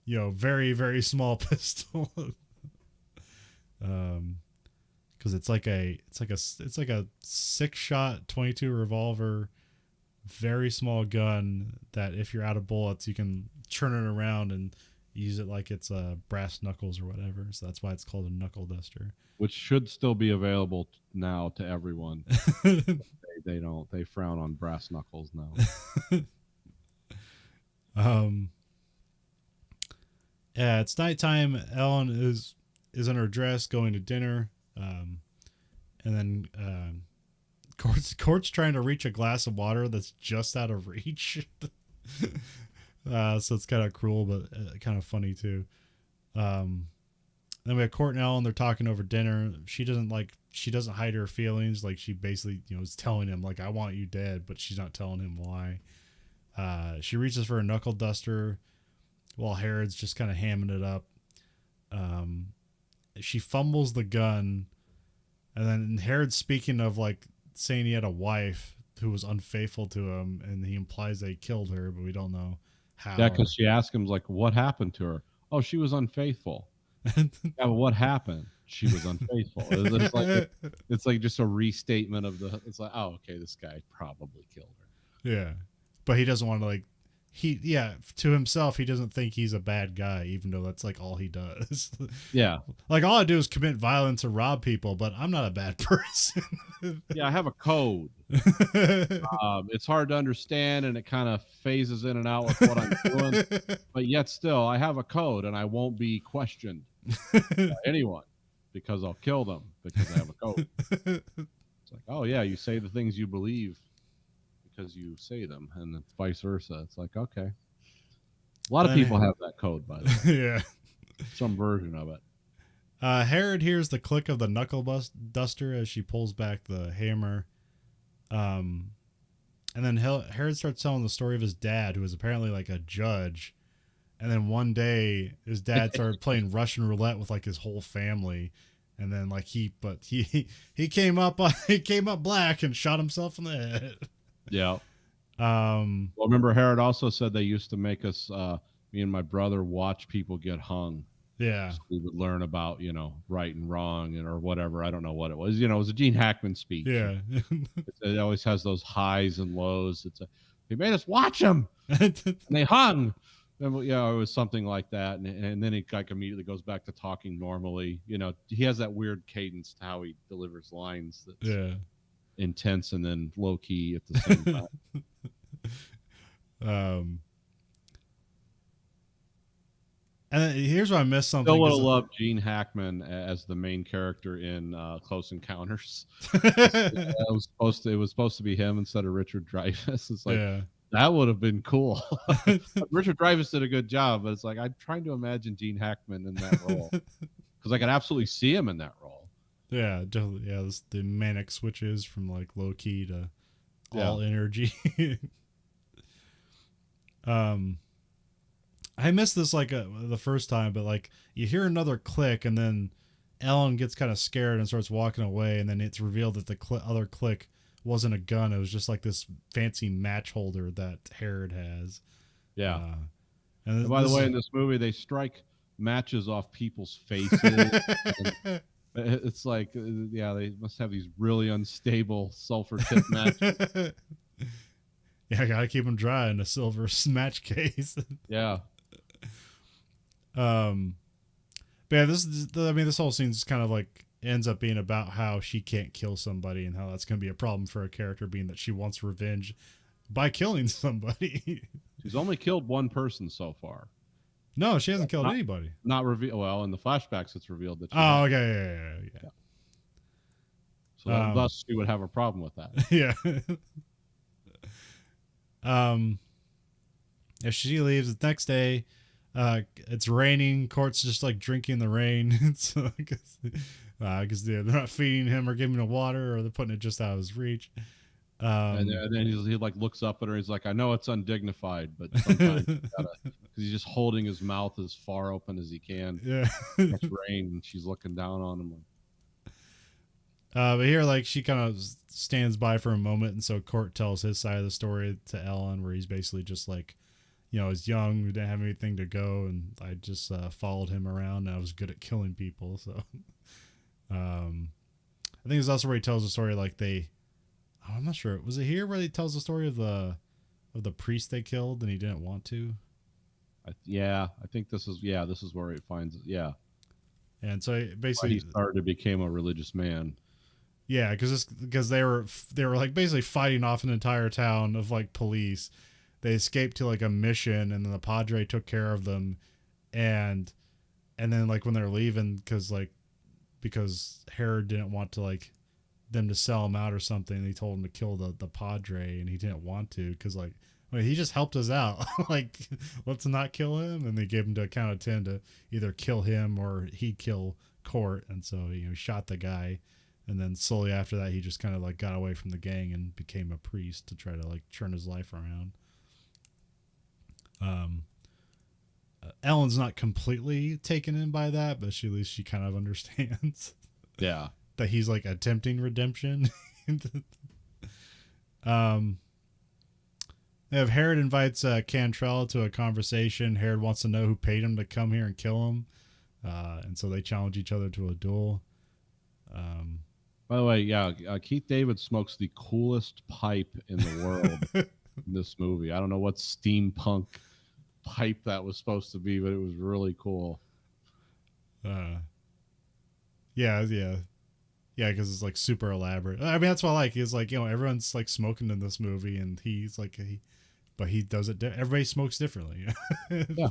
very, very small pistol. Because it's like a 6-shot 22 revolver, very small gun that if you're out of bullets, you can turn it around and use it like it's brass knuckles or whatever. So that's why it's called a knuckle duster. Which should still be available now to everyone. They don't. They frown on brass knuckles now. Yeah, it's nighttime. Ellen is in her dress going to dinner. And then Court's trying to reach a glass of water that's just out of reach. So it's kind of cruel, but kind of funny too. Then we have Court and Ellen. They're talking over dinner. She doesn't hide her feelings. Like she basically, is telling him like, "I want you dead," but she's not telling him why. She reaches for a knuckle duster while Herod's just kind of hamming it up. She fumbles the gun, and then Herod's speaking of like saying he had a wife who was unfaithful to him, and he implies they killed her, but we don't know how. Yeah, because she asks him like, "What happened to her?" "Oh, she was unfaithful." Yeah, but what happened? She was unfaithful. It's like just a restatement of the. It's like, oh, okay, this guy probably killed her. Yeah, but he doesn't want to to himself, he doesn't think he's a bad guy, even though that's like all he does. Yeah, like all I do is commit violence or rob people, but I'm not a bad person. Yeah, I have a code. It's hard to understand, and it kind of phases in and out with what I'm doing. But yet, still, I have a code, and I won't be questioned by anyone because I'll kill them because I have a code. It's like, oh yeah, you say the things you believe because you say them, and it's vice versa. It's like, okay, a lot of people have that code, by the way. Yeah, some version of it. Herod hears the click of the knuckle duster as she pulls back the hammer. And then Herod starts telling the story of his dad, who was apparently like a judge. And then one day his dad started playing Russian roulette with like his whole family. And then like he came up black and shot himself in the head. Yeah. Well, remember Herod also said they used to make us, me and my brother, watch people get hung. Yeah. So we would learn about, right and wrong or whatever. I don't know what it was. It was a Gene Hackman speech. Yeah. It always has those highs and lows. They made us watch them and they hung. And, it was something like that. And then he like immediately goes back to talking normally. He has that weird cadence to how he delivers lines. That's intense and then low key at the same time. And here's where I missed Still something would have because loved Gene Hackman as the main character in Close Encounters. It was supposed to be him instead of Richard Dreyfuss. It's like yeah. that would have been cool. Richard Dreyfuss did a good job, but it's like I'm trying to imagine Gene Hackman in that role because I could absolutely see him in that role. Yeah, definitely. Yeah, the manic switches from like low key to all Yeah. energy. um, I missed this like the first time, but like you hear another click, and then Ellen gets kind of scared and starts walking away, and then it's revealed that the other click wasn't a gun; it was just like this fancy match holder that Herod has. Yeah. Uh, And by the way, in this movie, they strike matches off people's faces. And it's like, yeah, they must have these really unstable sulfur tip matches. Yeah, I gotta keep them dry in a silver match case. Yeah. But yeah, this whole scene just kind of like ends up being about how she can't kill somebody and how that's going to be a problem for a character, being that she wants revenge by killing somebody. She's only killed one person so far. No, she hasn't killed anybody. Not revealed. Well, in the flashbacks, it's revealed that. Oh, okay, yeah. So thus, she would have a problem with that. Yeah. If she leaves the next day, it's raining. Court's just like drinking the rain. So I guess they're not feeding him or giving him water, or they're putting it just out of his reach. And then he like looks up at her. He's like, I know it's undignified, but sometimes you gotta, because he's just holding his mouth as far open as he can. Yeah. It's rain, and she's looking down on him. But here, like, she kind of stands by for a moment, and so Court tells his side of the story to Ellen, where he's basically just like, you know, I was young, we didn't have anything to go, and I just followed him around, and I was good at killing people. So, I think it's also where he tells the story, like I'm not sure, was it here where he tells the story of the priest they killed, and he didn't want to? I think this is where he finds it. Yeah, and so basically he started to become a religious man. Yeah, because they were like basically fighting off an entire town of like police. They escaped to like a mission, and then the Padre took care of them, and then like when they're leaving, because Herod didn't want to like them to sell him out or something, he told him to kill the Padre, and he didn't want to because like, I mean, he just helped us out. Like, let's not kill him, and they gave him to a count of 10 to either kill him or he'd kill Court, and so he shot the guy. And then slowly after that, he just kind of like got away from the gang and became a priest to try to like turn his life around. Ellen's not completely taken in by that, but at least she kind of understands. Yeah, that he's like attempting redemption. They have Herod invites Cantrell to a conversation. Herod wants to know who paid him to come here and kill him, and so they challenge each other to a duel. By the way, yeah, Keith David smokes the coolest pipe in the world in this movie. I don't know what steampunk pipe that was supposed to be, but it was really cool. Yeah, because it's like super elaborate. I mean, that's what I like. He's like, everyone's like smoking in this movie, and he's like, but he does it. Everybody smokes differently. Yeah.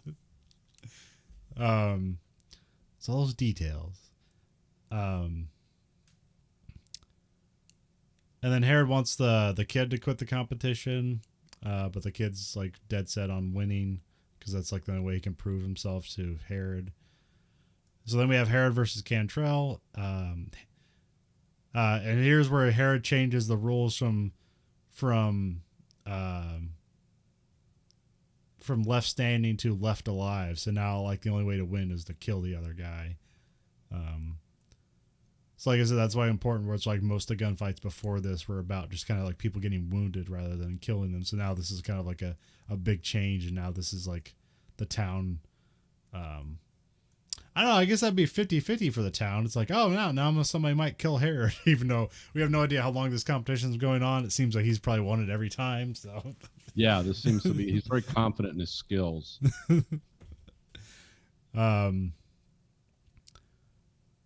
It's all those details. And then Herod wants the kid to quit the competition, but the kid's like dead set on winning because that's like the only way he can prove himself to Herod. So then we have Herod versus Cantrell, and here's where Herod changes the rules from left standing to left alive. So now like the only way to win is to kill the other guy. So like I said, that's why important where it's like most of the gunfights before this were about just kind of like people getting wounded rather than killing them. So now this is kind of like a big change, and now this is like the town. I don't know, I guess that'd be 50-50 for the town. It's like, oh, now somebody might kill Herod, even though we have no idea how long this competition is going on. It seems like he's probably won it every time. So yeah, this seems to be, he's very confident in his skills.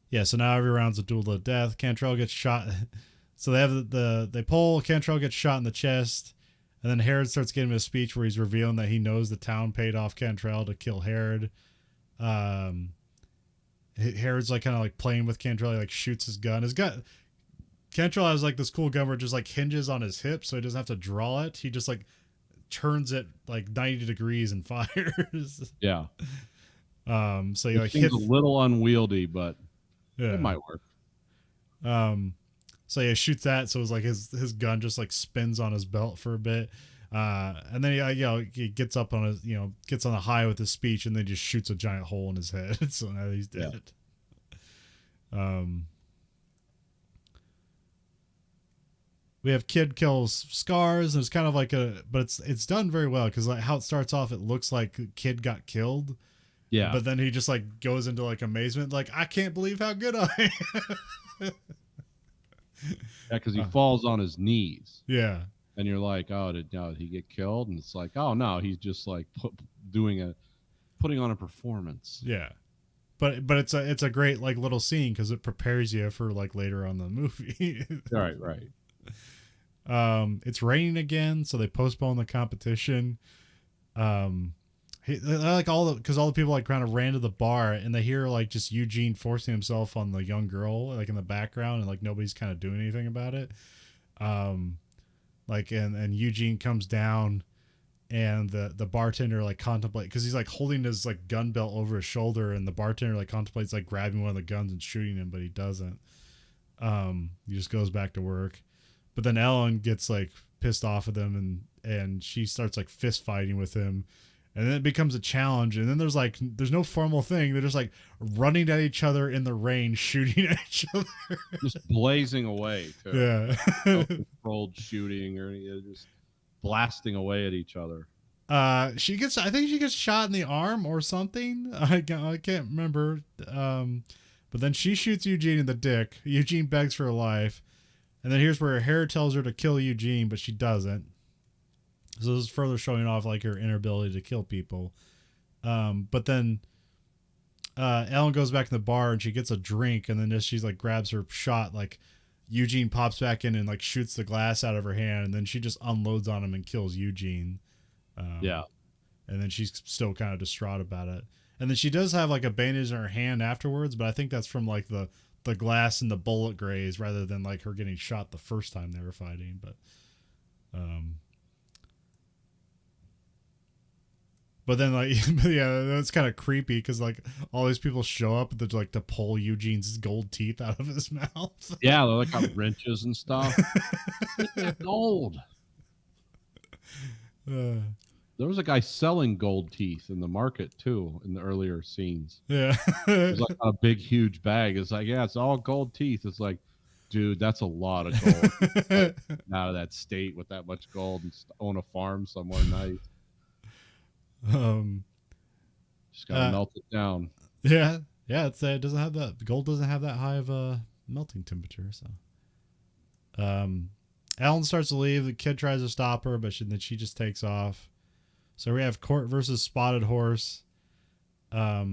Yeah, so now every round's a duel to the death. Cantrell gets shot. So they have they pull. Cantrell gets shot in the chest, and then Herod starts giving him a speech where he's revealing that he knows the town paid off Cantrell to kill Herod. um, Herod's like kind of like playing with Cantrell. He like shoots his gun. Cantrell has like this cool gun where it just like hinges on his hip, so he doesn't have to draw it. He just like turns it like 90 degrees and fires. Yeah. So you It like seems hit. a little unwieldy, but Yeah. it might work. So yeah, shoots that. So it's like his gun just like spins on his belt for a bit. And then he gets up on his, gets on a high with his speech, and then just shoots a giant hole in his head. So now he's dead. Yeah. We have kid kills scars, and it's kind of like but it's done very well because like how it starts off, it looks like kid got killed. Yeah. But then he just like goes into like amazement, like I can't believe how good I am. Yeah, because he falls on his knees. Yeah. And you're like, oh, did he get killed? And it's like, oh no, he's just like putting on a performance. Yeah. But it's a great like little scene because it prepares you for like later on in the movie. Right. It's raining again, so they postpone the competition. Like all the people like kind of ran to the bar, and they hear like just Eugene forcing himself on the young girl like in the background, and like nobody's kind of doing anything about it. Like and Eugene comes down, and the bartender like contemplate because he's like holding his like gun belt over his shoulder, and the bartender like contemplates like grabbing one of the guns and shooting him, but he doesn't. He just goes back to work. But then Ellen gets like pissed off with him, and she starts like fist fighting with him. And then it becomes a challenge. And then there's no formal thing. They're just like running at each other in the rain, shooting at each other. Just blazing away. Too. Yeah. Controlled shooting or just blasting away at each other. I think she gets shot in the arm or something. I can't remember. But then she shoots Eugene in the dick. Eugene begs for her life. And then here's where Herod tells her to kill Eugene, but she doesn't. So this is further showing off like her inability to kill people. But then Ellen goes back in the bar and she gets a drink, and then as she's like grabs her shot, like Eugene pops back in and like shoots the glass out of her hand, and then she just unloads on him and kills Eugene. Yeah. And then she's still kind of distraught about it. And then she does have like a bandage in her hand afterwards, but I think that's from like the glass and the bullet graze rather than like her getting shot the first time they were fighting. But then like yeah, that's kind of creepy because like all these people show up to pull Eugene's gold teeth out of his mouth. Yeah, they like got wrenches and stuff. Gold. There was a guy selling gold teeth in the market too in the earlier scenes. Yeah. It was like a big huge bag. It's like, yeah, it's all gold teeth. It's like, dude, that's a lot of gold. Like, out of that state with that much gold and own a farm somewhere nice. Just gotta melt it down. Yeah, it doesn't have that gold doesn't have that high of a melting temperature. So, Ellen starts to leave. The kid tries to stop her, but then she just takes off. So we have Court versus Spotted Horse. So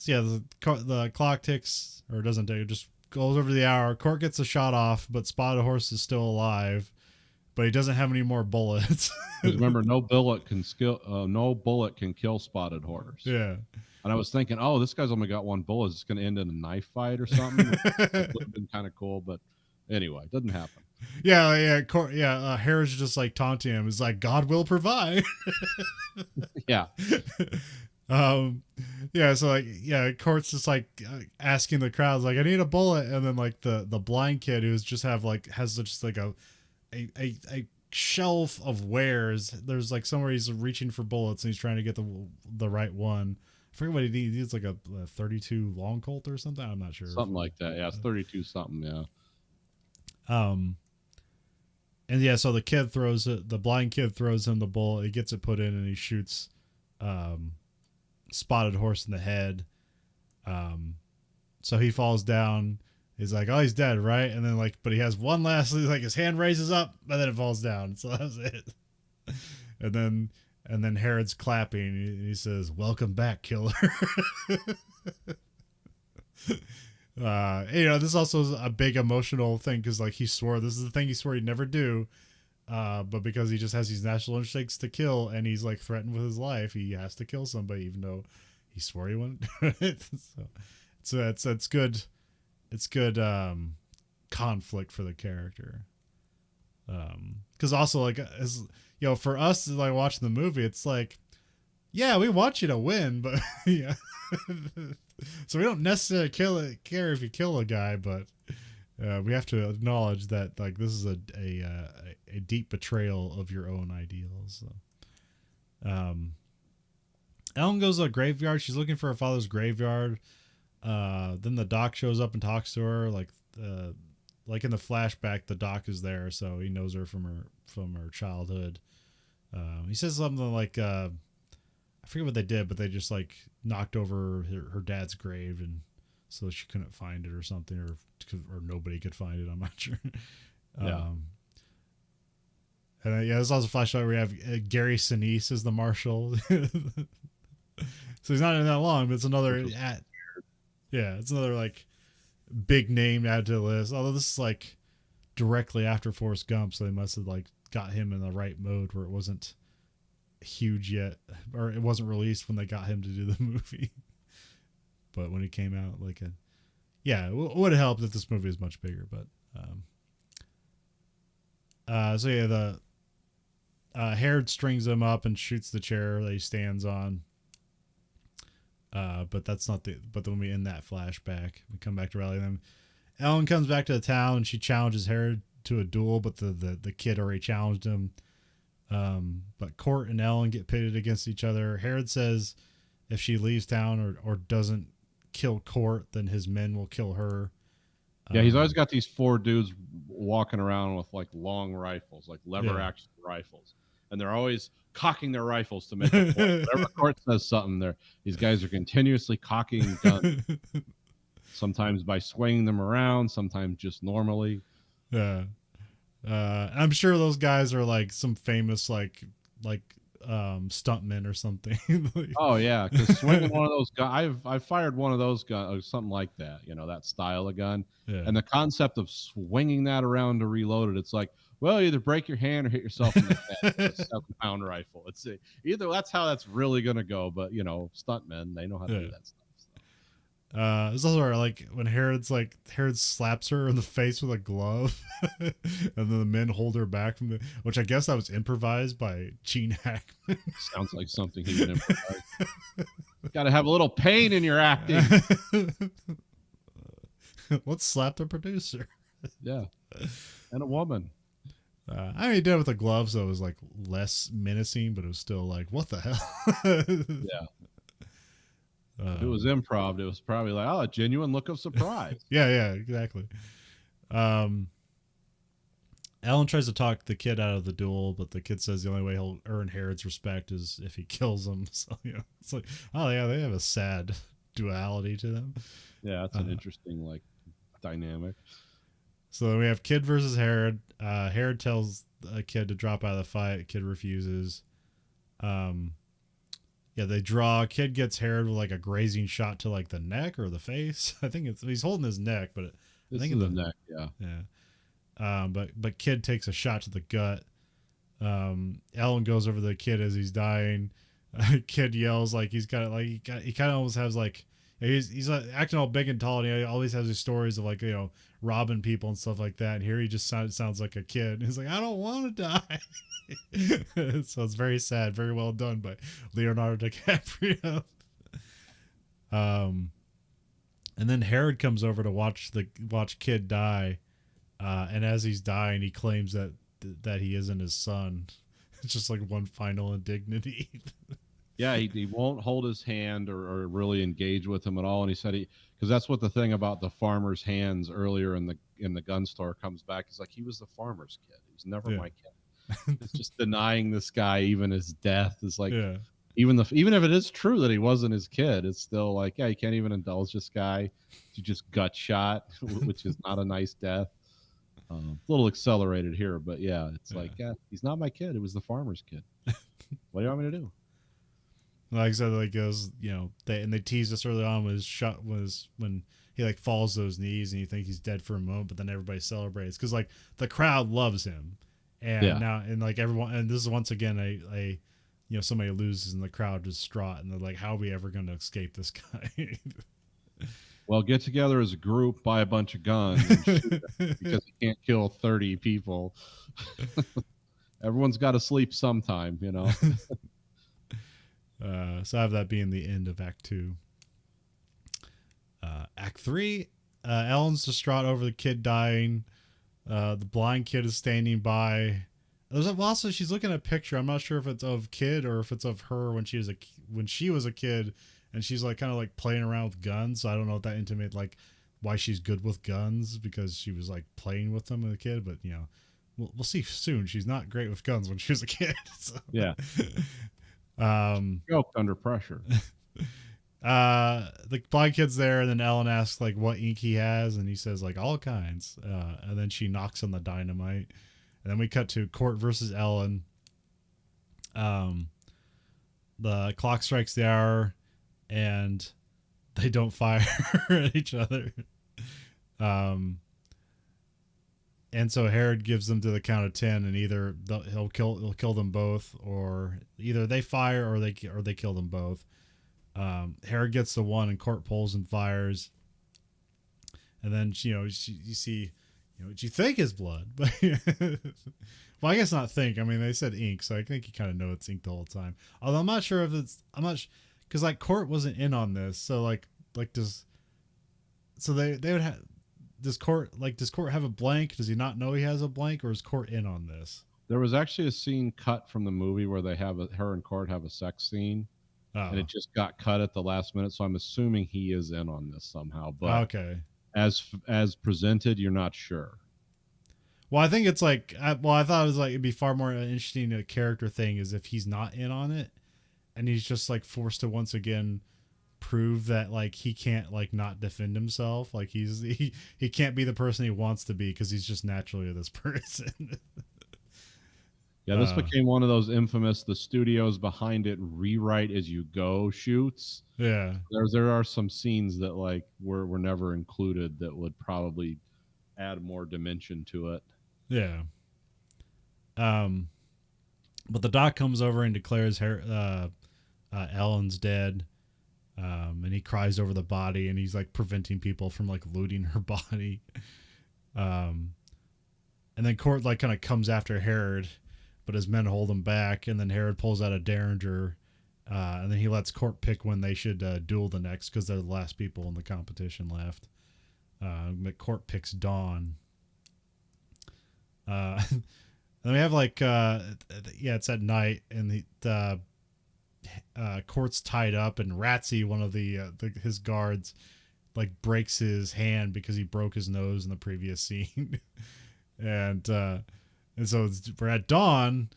yeah, the clock ticks, or doesn't tick, it just goes over the hour. Court gets a shot off, but Spotted Horse is still alive, but he doesn't have any more bullets. Remember, no bullet can kill Spotted Horse. Yeah. And I was thinking, oh, this guy's only got one bullet. It's going to end in a knife fight or something. It would have been kind of cool, but anyway, it doesn't happen. Yeah. Harris just like taunting him. It's like, God will provide. Yeah. So like, yeah, Court's just like asking the crowd, like, I need a bullet. And then like the blind kid has just like a shelf of wares. There's like somewhere he's reaching for bullets and he's trying to get the right one. I forget what he needs. He needs like a 32 long Colt or something. I'm not sure. Something like that. Yeah, it's 32 something. Yeah. And yeah, so the blind kid throws him the bullet. He gets it put in and he shoots Spotted Horse in the head. So he falls down. He's like, oh, he's dead, right? And then but he has one last, like his hand raises up and then it falls down. So that was it. And then Herod's clapping. He says, welcome back, killer. This also is a big emotional thing because like he swore, this is the thing he swore he'd never do. but because he just has these national instincts to kill, and he's like threatened with his life, he has to kill somebody, even though he swore he wouldn't do it. So it's good. It's good conflict for the character. Because also like as you know, for us like watching the movie, it's like, yeah, we want you to win, but yeah. So we don't necessarily care if you kill a guy, but we have to acknowledge that like this is a deep betrayal of your own ideals. So. Ellen goes to a graveyard. She's looking for her father's graveyard. Then the doc shows up and talks to her. Like in the flashback, the doc is there, so he knows her from her childhood. He says something like, I forget what they did, but they just like knocked over her dad's grave, and so she couldn't find it or something, or nobody could find it. I'm not sure. Yeah. And yeah, there's also a flashback where we have Gary Sinise as the marshal. So he's not in that long, but it's another it's another like big name added to the list. Although this is like directly after Forrest Gump, so they must have like got him in the right mode where it wasn't huge yet, or it wasn't released when they got him to do the movie. But when it came out, like it would have helped if this movie was much bigger. But so yeah, the Herod strings him up and shoots the chair that he stands on. But that's not but when we end that flashback, we come back to rally them. Ellen comes back to the town and she challenges Herod to a duel, but the kid already challenged him. But Court and Ellen get pitted against each other. Herod says if she leaves town or doesn't kill Court, then his men will kill her. Yeah, he's always got these 4 dudes walking around with like long rifles, like lever action rifles. And they're always cocking their rifles to make a point. Whenever Court says something, these guys are continuously cocking guns. Sometimes by swinging them around, sometimes just normally. Yeah. I'm sure those guys are like some famous like stuntmen or something. Oh yeah, because swinging one of those guns, I've fired one of those guns or something like that. You know, that style of gun, and the concept of swinging that around to reload it. It's like, well, either break your hand or hit yourself in the head. It's a 7-pound rifle. It's either that's how that's really gonna go. But you know, stuntmen, they know how to do that stuff. It's also like when Herod slaps her in the face with a glove, and then the men hold her back from which I guess that was improvised by Gene Hackman. Sounds like something he would improvise. Got to have a little pain in your acting. Let's slap the producer. Yeah, and a woman. I mean, he did it with the gloves, so it was like less menacing, but it was still like, what the hell? Yeah. If it was improv, it was probably like, a genuine look of surprise. Yeah, exactly. Ellen tries to talk the kid out of the duel, but the kid says the only way he'll earn Herod's respect is if he kills him. So, it's like, oh yeah, they have a sad duality to them. Yeah, that's an interesting like dynamic. So then we have kid versus Herod. Herod tells a kid to drop out of the fight. Kid refuses. Yeah, they draw. Kid gets Herod with like a grazing shot to like the neck or the face. I think he's holding his neck, but I think the neck. Yeah. But kid takes a shot to the gut. Ellen goes over the kid as he's dying. Kid yells like he kind of almost has like he's acting all big and tall, and he always has these stories of like robbing people and stuff like that. And here he just sounds like a kid. He's like, I don't want to die. So it's very sad, very well done by Leonardo DiCaprio. And then Herod comes over to watch kid die, and as he's dying, he claims that he isn't his son. It's just like one final indignity. Yeah, he won't hold his hand or really engage with him at all. And he said because that's what the thing about the farmer's hands earlier in the gun store comes back. He's like, he was the farmer's kid. He was never my kid. It's just denying this guy even his death is like, even if it is true that he wasn't his kid, it's still like, yeah, you can't even indulge this guy. You just gut shot, which is not a nice death. A little accelerated here, but yeah, it's like, yeah, he's not my kid. It was the farmer's kid. What do you want me to do? Like I said, like goes, they teased us early on was when he like falls to his knees and you think he's dead for a moment, but then everybody celebrates because like the crowd loves him, And Yeah. now, and like everyone, and this is once again a somebody loses and the crowd is distraught, and they're like, how are we ever going to escape this guy? Well, get together as a group, buy a bunch of guns, and shoot him because he can't kill 30 people. Everyone's got to sleep sometime, you know. So I have that being the end of Act 2. Act 3, Ellen's distraught over the kid dying. The blind kid is standing by. There's also she's looking at a picture. I'm not sure if it's of kid or if it's of her when she was a kid, and she's like kind of like playing around with guns. So I don't know if that intimate like why she's good with guns, because she was like playing with them as a kid. But we'll see soon. She's not great with guns when she was a kid. So. Yeah. Choked under pressure. The blind kid's there, and then Ellen asks like what ink he has, and he says like all kinds. And then she knocks on the dynamite, and then we cut to Court versus Ellen. The clock strikes the hour, and they don't fire at each other. And so Herod gives them to the count of 10, and either he'll kill them both, or either they fire or they kill them both. Herod gets the one, and Court pulls and fires, and then you see what you think is blood, but well, I guess not think. I mean, they said ink, so I think you kind of know it's ink the whole time. Although I'm not sure if because like Court wasn't in on this, so they would have. Does Court have a blank? Does he not know he has a blank, or is Court in on this? There was actually a scene cut from the movie where they have her and Court have a sex scene. And it just got cut at the last minute, so I'm assuming he is in on this somehow. But okay, as presented, you're not sure. Well, I think it's like, I thought it was like it'd be far more interesting a character thing is if he's not in on it, and he's just like forced to once again prove that like he can't like not defend himself, like he can't be the person he wants to be because he's just naturally this person. Yeah, this became one of those infamous the studios behind it rewrite as you go shoots. Yeah, there are some scenes that like were never included that would probably add more dimension to it. Yeah. But the doc comes over and declares Ellen's dead. And he cries over the body, and he's like preventing people from like looting her body. And then Court like kind of comes after Herod, but his men hold him back, and then Herod pulls out a derringer, and then he lets Court pick when they should duel the next, because they're the last people in the competition left. Court picks Dawn. And we have like it's at night, and the Court's tied up, and Ratsy, one of his guards, like breaks his hand because he broke his nose in the previous scene. and so we're at dawn,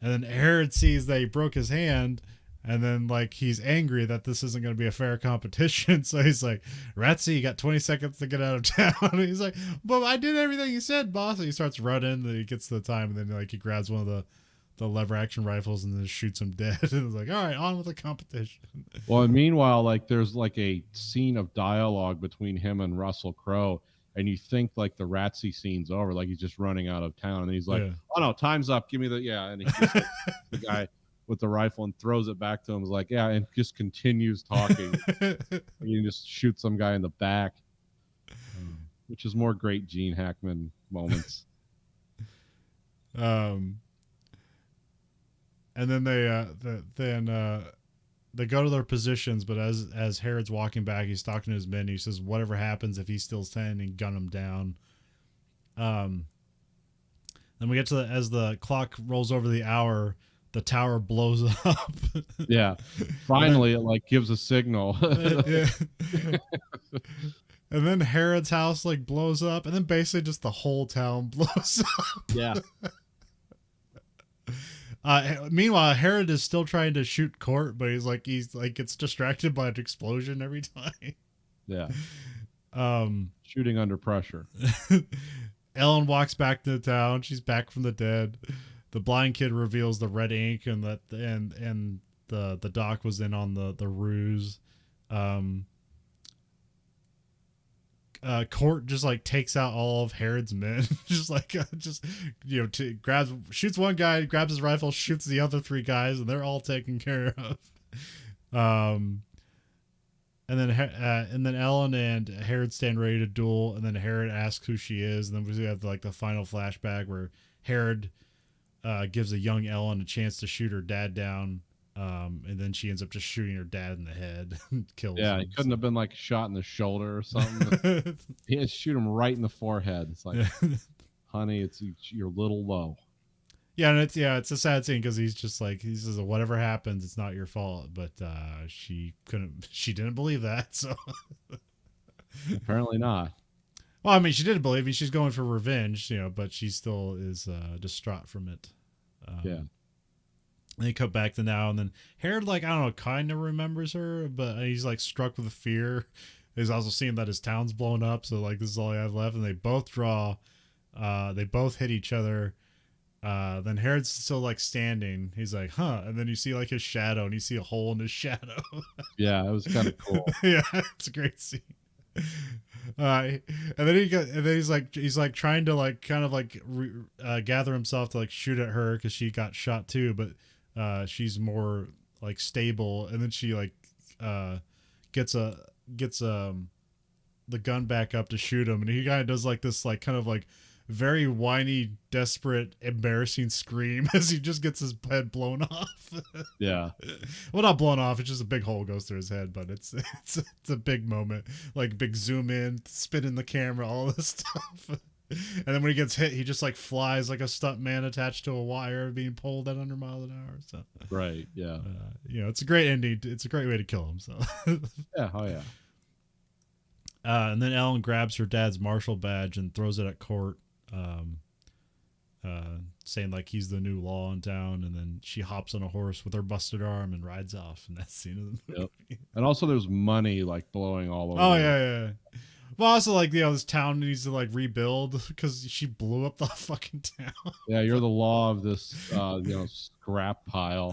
and then Herod sees that he broke his hand, and then like he's angry that this isn't going to be a fair competition. So he's like, Ratsy, you got 20 seconds to get out of town. And he's like, but I did everything you said, boss. And he starts running, and he gets to the time, and then like he grabs one of the lever action rifles and then shoots him dead. And it's like, all right, on with the competition. Well, and meanwhile, like there's like a scene of dialogue between him and Russell Crowe, and you think like the Ratsy scene's over, like he's just running out of town, and he's like, oh no, time's up, give me the and he just, like, the guy with the rifle and throws it back to him, is like, yeah, and just continues talking. You just shoot some guy in the back, which is more great Gene Hackman moments. And then they go to their positions, but as Herod's walking back, he's talking to his men. He says, whatever happens, if he's still standing, gun him down. Then we get to as the clock rolls over the hour, the tower blows up. Yeah. Finally, it like gives a signal. Yeah. And then Herod's house like blows up, and then basically just the whole town blows up. Yeah. Meanwhile, Herod is still trying to shoot Court, but he's like gets distracted by an explosion every time. Yeah. Shooting under pressure. Ellen walks back to the town. She's back from the dead. The blind kid reveals the red ink, and the doc was in on the ruse. Court just like takes out all of Herod's men, just like shoots one guy, grabs his rifle, shoots the other three guys, and they're all taken care of. And then Ellen and Herod stand ready to duel, and then Herod asks who she is, and then we have like the final flashback where Herod gives a young Ellen a chance to shoot her dad down. And then she ends up just shooting her dad in the head and kills him. Yeah, he couldn't have been like shot in the shoulder or something. He had to shoot him right in the forehead. It's like, honey, you're a little low. Yeah, and it's a sad scene because he says whatever happens, it's not your fault. But she didn't believe that. So apparently not. Well, I mean, she didn't believe me. She's going for revenge, but she still is distraught from it. Yeah. They cut back to now, and then Herod, like, I don't know, kind of remembers her, but he's like struck with fear. He's also seeing that his town's blown up, so like this is all I have left. And they both draw. They both hit each other. Then Herod's still like standing. He's like, huh? And then you see like his shadow, and you see a hole in his shadow. Yeah, it was kind of cool. Yeah, it's a great scene. And then he's like trying to like kind of like gather himself to like shoot at her because she got shot too, but she's more like stable, and then she like gets the gun back up to shoot him, and he kind of does like this like kind of like very whiny, desperate, embarrassing scream as he just gets his head blown off. Yeah. Well, not blown off. It's just a big hole goes through his head, but it's a big moment. Like big zoom in, spin in the camera, all this stuff. And then when he gets hit, he just like flies like a stunt man attached to a wire being pulled at 100 miles an hour. So right, yeah. It's a great ending. It's a great way to kill him. So yeah, oh yeah. And then Ellen grabs her dad's marshal badge and throws it at Court. Saying like he's the new law in town, and then she hops on a horse with her busted arm and rides off, and that's the end of the movie. Yep. And also there's money like blowing all over. Oh yeah. Well, also like this town needs to like rebuild because she blew up the fucking town. Yeah, you're the law of this scrap pile.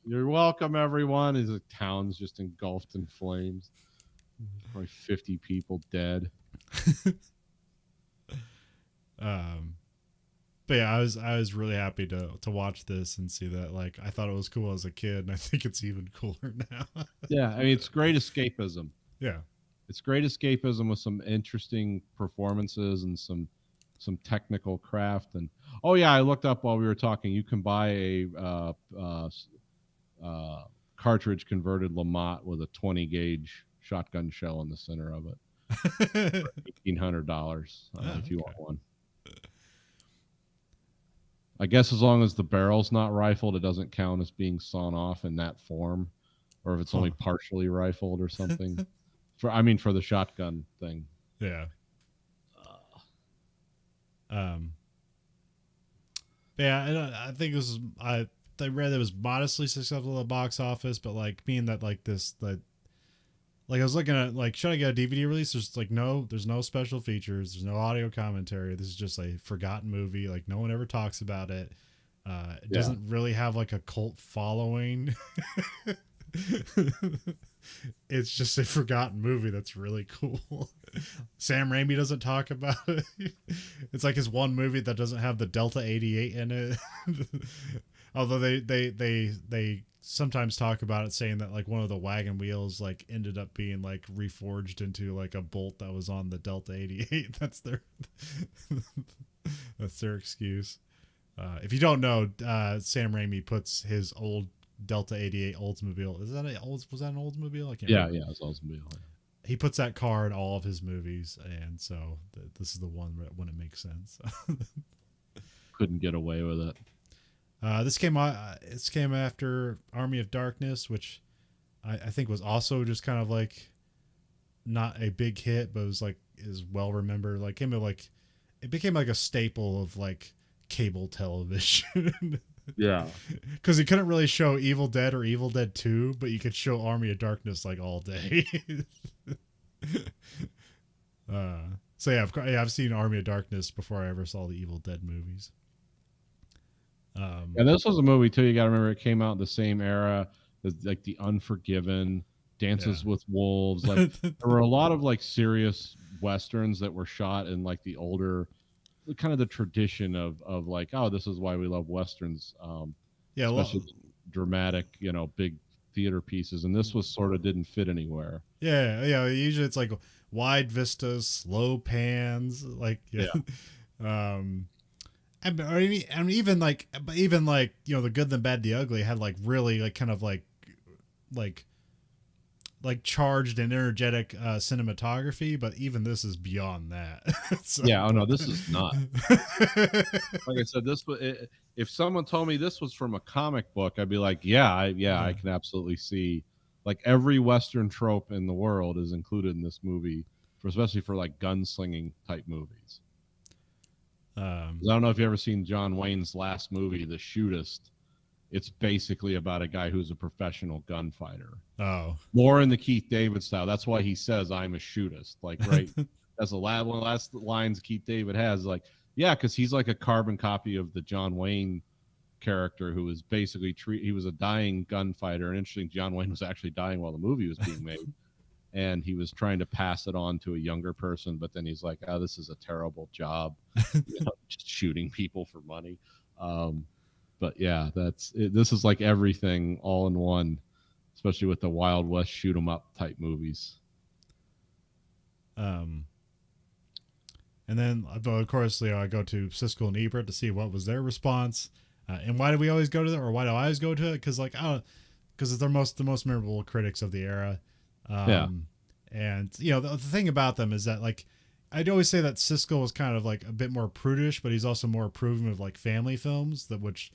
You're welcome, everyone. The town's just engulfed in flames. Probably 50 people dead. But yeah, I was really happy to watch this and see that. Like, I thought it was cool as a kid, and I think it's even cooler now. Yeah, I mean, it's great escapism. Yeah, it's great escapism with some interesting performances and some technical craft. And oh yeah, I looked up while we were talking. You can buy a cartridge converted Lamont with a 20 gauge shotgun shell in the center of it. $1,800 if you want one. I guess as long as the barrel's not rifled, it doesn't count as being sawn off in that form, or if it's only partially rifled or something. For the shotgun thing. Yeah. Yeah, I think it was I read it was modestly successful at the box office, but like being that like this like I was looking at like, should I get a DVD release? There's like there's no special features, there's no audio commentary. This is just a forgotten movie. Like no one ever talks about it. It doesn't really have like a cult following. It's just a forgotten movie that's really cool. Sam Raimi doesn't talk about it. It's like his one movie that doesn't have the Delta 88 in it. Although they sometimes talk about it, saying that like one of the wagon wheels like ended up being like reforged into like a bolt that was on the Delta 88. That's their excuse. If you don't know, Sam Raimi puts his old Delta 88 Oldsmobile. Was that an Oldsmobile? I can't remember. Yeah, it's Oldsmobile. Yeah. He puts that car in all of his movies, and so this is the one when it makes sense. Couldn't get away with it. This came after Army of Darkness, which I think was also just kind of like not a big hit, but it was like is well remembered. Like it became like a staple of like cable television. Yeah, because you couldn't really show Evil Dead or Evil Dead 2, but you could show Army of Darkness like all day. So yeah, I've seen Army of Darkness before I ever saw the Evil Dead movies. And this was a movie too. You got to remember it came out in the same era as like The Unforgiven Dances with Wolves. Like there were a lot of like serious westerns that were shot in like the older, kind of the tradition of like, oh, this is why we love westerns, yeah, well, especially dramatic, big theater pieces. And this was sort of didn't fit anywhere. yeah. Usually it's like wide vistas, slow pans, like yeah. Yeah. um and even like, but even like, the good, the bad, the ugly had like really like kind of like charged and energetic cinematography, but even this is beyond that. So, Yeah. Oh no, this is not. Like I said, if someone told me this was from a comic book, I'd be like, I can absolutely see, like every Western trope in the world is included in this movie, especially for like gunslinging type movies. I don't know if you've ever seen John Wayne's last movie, The Shootist. It's basically about a guy who's a professional gunfighter. Oh, More in the Keith David style. That's why he says, "I'm a shootist." Like, right? That's one of the last lines Keith David has. Like, yeah, because he's like a carbon copy of the John Wayne character, who was basically he was a dying gunfighter. And interesting, John Wayne was actually dying while the movie was being made, and he was trying to pass it on to a younger person. But then he's like, "Oh, this is a terrible job, just shooting people for money." But yeah, this is like everything all in one, especially with the Wild West shoot 'em up type movies. and then of course, I go to Siskel and Ebert to see what was their response, and why do we always go to them, or why do I always go to it? Because like, I don't, because they're the most memorable critics of the era. Yeah. And the thing about them is that, like, I'd always say that Siskel was kind of like a bit more prudish, but he's also more approving of like family films, that which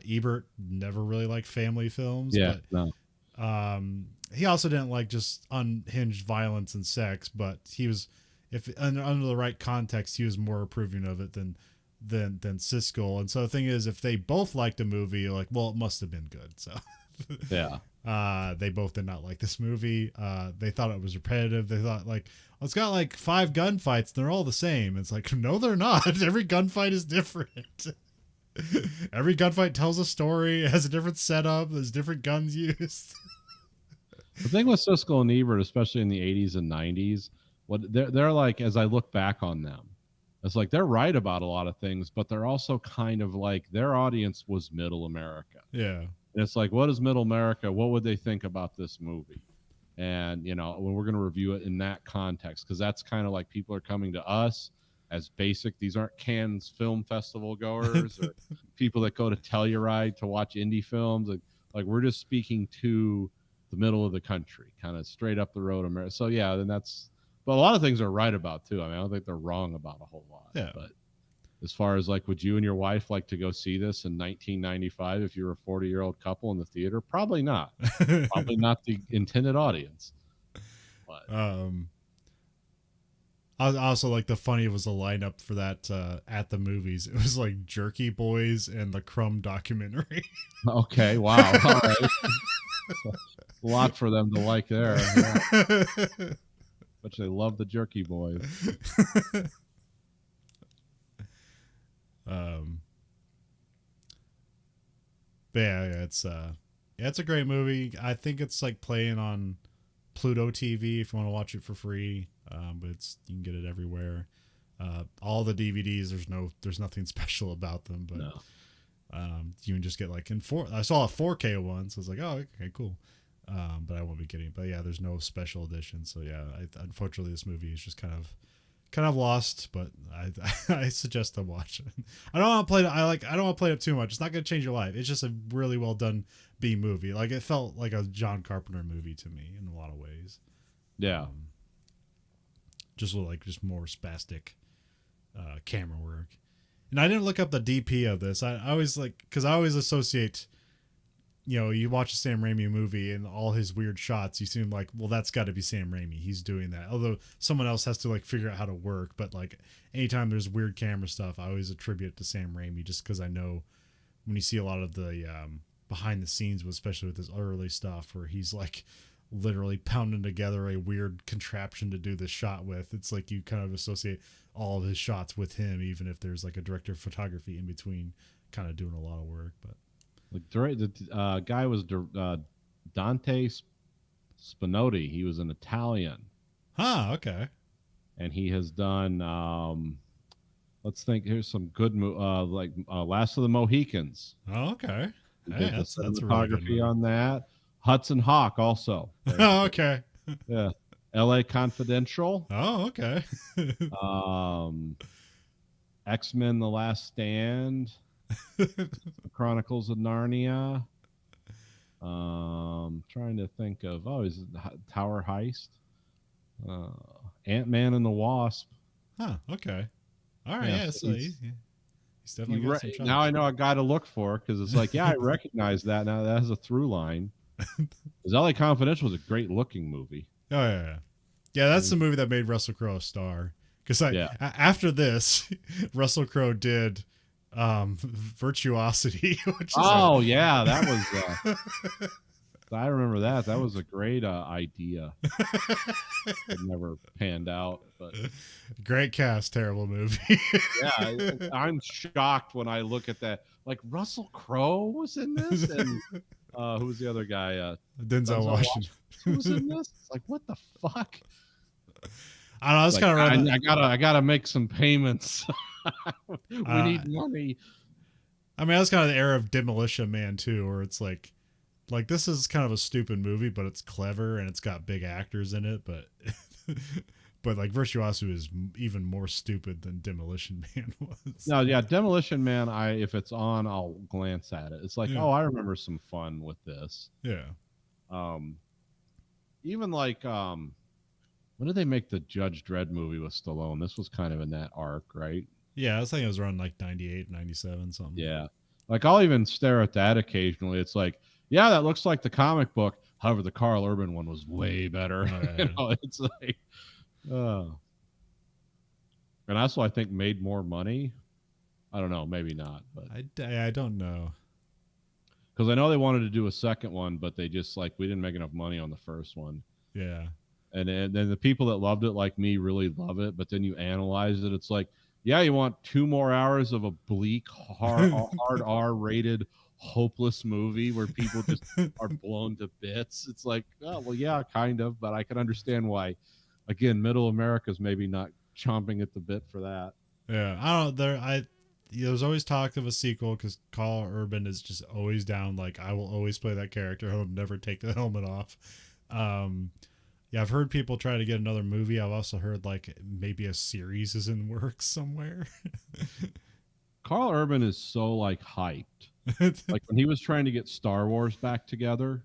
Ebert never really liked family films. Yeah. But No. he also didn't like just unhinged violence and sex, but he was, if under the right context, he was more approving of it than Siskel. And so the thing is, if they both liked a movie, like, well, it must have been good. So Yeah. they both did not like this movie. They thought it was repetitive. They thought, like, well, it's got like 5 gunfights. They're all the same. It's like, no, they're not. Every gunfight is different. Every gunfight tells a story, has a different setup, there's different guns used. The thing with Siskel and Ebert, especially in the 80s and 90s, what they're like, as I look back on them, it's like they're right about a lot of things, but they're also kind of like, their audience was middle America. Yeah. And it's like, what is middle America? What would they think about this movie? And, when we're going to review it in that context, because that's kind of like, people are coming to us as basic. These aren't Cannes Film Festival goers or people that go to Telluride to watch indie films. Like we're just speaking to the middle of the country, kind of straight up the road America. So yeah, then but a lot of things are right about too. I mean, I don't think they're wrong about a whole lot. Yeah. But as far as like, would you and your wife like to go see this in 1995 if you were a 40-year-old couple in the theater? Probably not. Probably not the intended audience. But I also, like, the funny was the lineup for that at the movies. It was like Jerky Boys and the Crumb documentary. Okay, wow. All right. A lot for them to like there. Yeah. But they love the Jerky Boys. But yeah, it's a great movie. I think it's like playing on Pluto TV if you want to watch it for free. But you can get it everywhere. All the DVDs, there's nothing special about them, but No. you can just get like I saw a 4K one, so I was like, oh, okay, cool. But I won't be getting it. But yeah, there's no special edition. So yeah, unfortunately this movie is just kind of lost, but I suggest to watch it. I don't want to play it. I don't want to play it too much. It's not going to change your life. It's just a really well done B movie. Like, it felt like a John Carpenter movie to me in a lot of ways. Yeah. Just more spastic camera work. And I didn't look up the DP of this. I always because I always associate, you watch a Sam Raimi movie and all his weird shots, you seem like, well, that's got to be Sam Raimi. He's doing that. Although someone else has to like figure out how to work. But like, anytime there's weird camera stuff, I always attribute it to Sam Raimi, just because I know when you see a lot of the behind the scenes, especially with his early stuff, where he's like literally pounding together a weird contraption to do the shot with. It's like you kind of associate all of his shots with him, even if there's like a director of photography in between kind of doing a lot of work. But like the guy was Dante Spinotti. He was an Italian, Huh. Okay. and he has done. Let's think. Here's some good, like Last of the Mohicans. Oh, okay. He Hey, did the that's a really good cinematography movie. on that. Hudson Hawk also. Oh, okay. Yeah. L.A. Confidential. Oh, okay. Um, X-Men: The Last Stand. Chronicles of Narnia. Trying to think of. Oh, is it Tower Heist? Uh, Ant-Man and the Wasp. Huh. Okay. All right. Yeah, Yeah. so So he's definitely got some now I chops. know I got to look for because it's like, yeah, I recognize that now. That has a through line. Because L.A. Confidential was a great looking movie. Oh yeah, yeah. Yeah, that's And the movie that made Russell Crowe a star. Because yeah. after this, Russell Crowe did Virtuosity, which is Oh yeah, that was. I remember that. That was a great idea. It never panned out, but great cast, terrible movie. yeah, I'm shocked when I look at that. Like Russell Crowe was in this, and who was the other guy? Denzel Washington. Was in this. It's like, what the fuck? I don't know. That's Like, kind of I gotta make some payments. We need uh, money. I mean, that's kind of the era of Demolition Man too, where it's like this is kind of a stupid movie, but it's clever and it's got big actors in it, but but like Virtuoso is even more stupid than Demolition Man was. No, yeah, Demolition Man. If it's on, I'll glance at it. It's like, Yeah. oh, I remember some fun with this. Yeah. Even like when did they make the Judge Dredd movie with Stallone? This was kind of in that arc, right? Yeah, I was thinking it was around like 98, 97, something. Yeah. Like I'll even stare at that occasionally. It's like, yeah, that looks like the comic book. However, the Carl Urban one was way better. Oh, yeah. You know, it's like, and also I think made more money. I don't know, maybe not, but I don't know. because I know they wanted to do a second one, but they just like we didn't make enough money on the first one. Yeah. And then the people that loved it like me really love it, but then you analyze it, it's like, yeah, you want 2 more hours of a bleak hard R rated hopeless movie where people just are blown to bits. It's like, oh well, yeah, kind of, but I can understand why. Again, middle America's maybe not chomping at the bit for that. Yeah. I don't there's always talk of a sequel because Carl Urban is just always down. Like, I will always play that character. He'll never take the helmet off. Yeah, I've heard people try to get another movie. I've also heard like maybe a series is in works somewhere. Carl Urban is so like hyped. Like when he was trying to get Star Wars back together,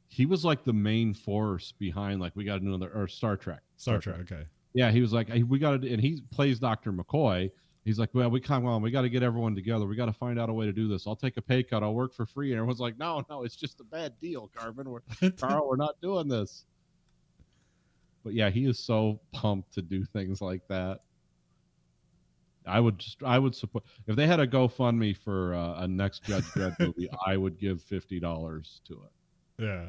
he was like the main force behind like we got another or Star Trek. Star Trek, okay. Yeah, he was like we got to, and he plays Dr. McCoy. He's like, well, we come on, we got to get everyone together. We got to find out a way to do this. I'll take a pay cut. I'll work for free. And everyone's like, no, it's just a bad deal, Carl, we're not doing this. But yeah, he is so pumped to do things like that. I would support if they had a GoFundMe for a next Judge Dredd movie. I would give $50 to it. Yeah,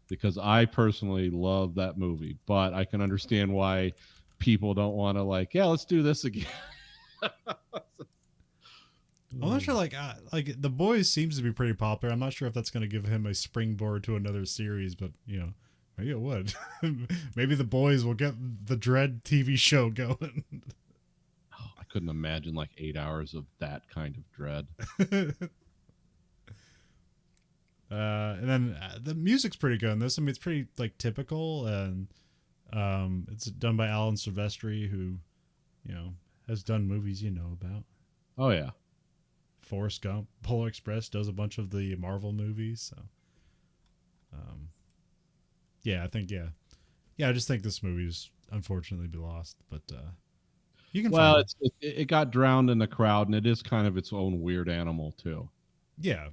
because I personally love that movie, but I can understand why people don't want to like, yeah, let's do this again. I'm not sure. Like The Boys seems to be pretty popular. I'm not sure if that's going to give him a springboard to another series, but you know, maybe it would. Maybe The Boys will get the Dredd TV show going. Oh, I couldn't imagine like 8 hours of that kind of dread. And then the music's pretty good in this. I mean, it's pretty like typical, and it's done by Alan Silvestri, who, you know, has done movies you know about. Oh yeah, Forrest Gump, Polar Express, does a bunch of the Marvel movies. So, yeah, I think yeah, I just think this movie's unfortunately be lost, but you can. Well, it got drowned in the crowd, and it is kind of its own weird animal too. Yeah.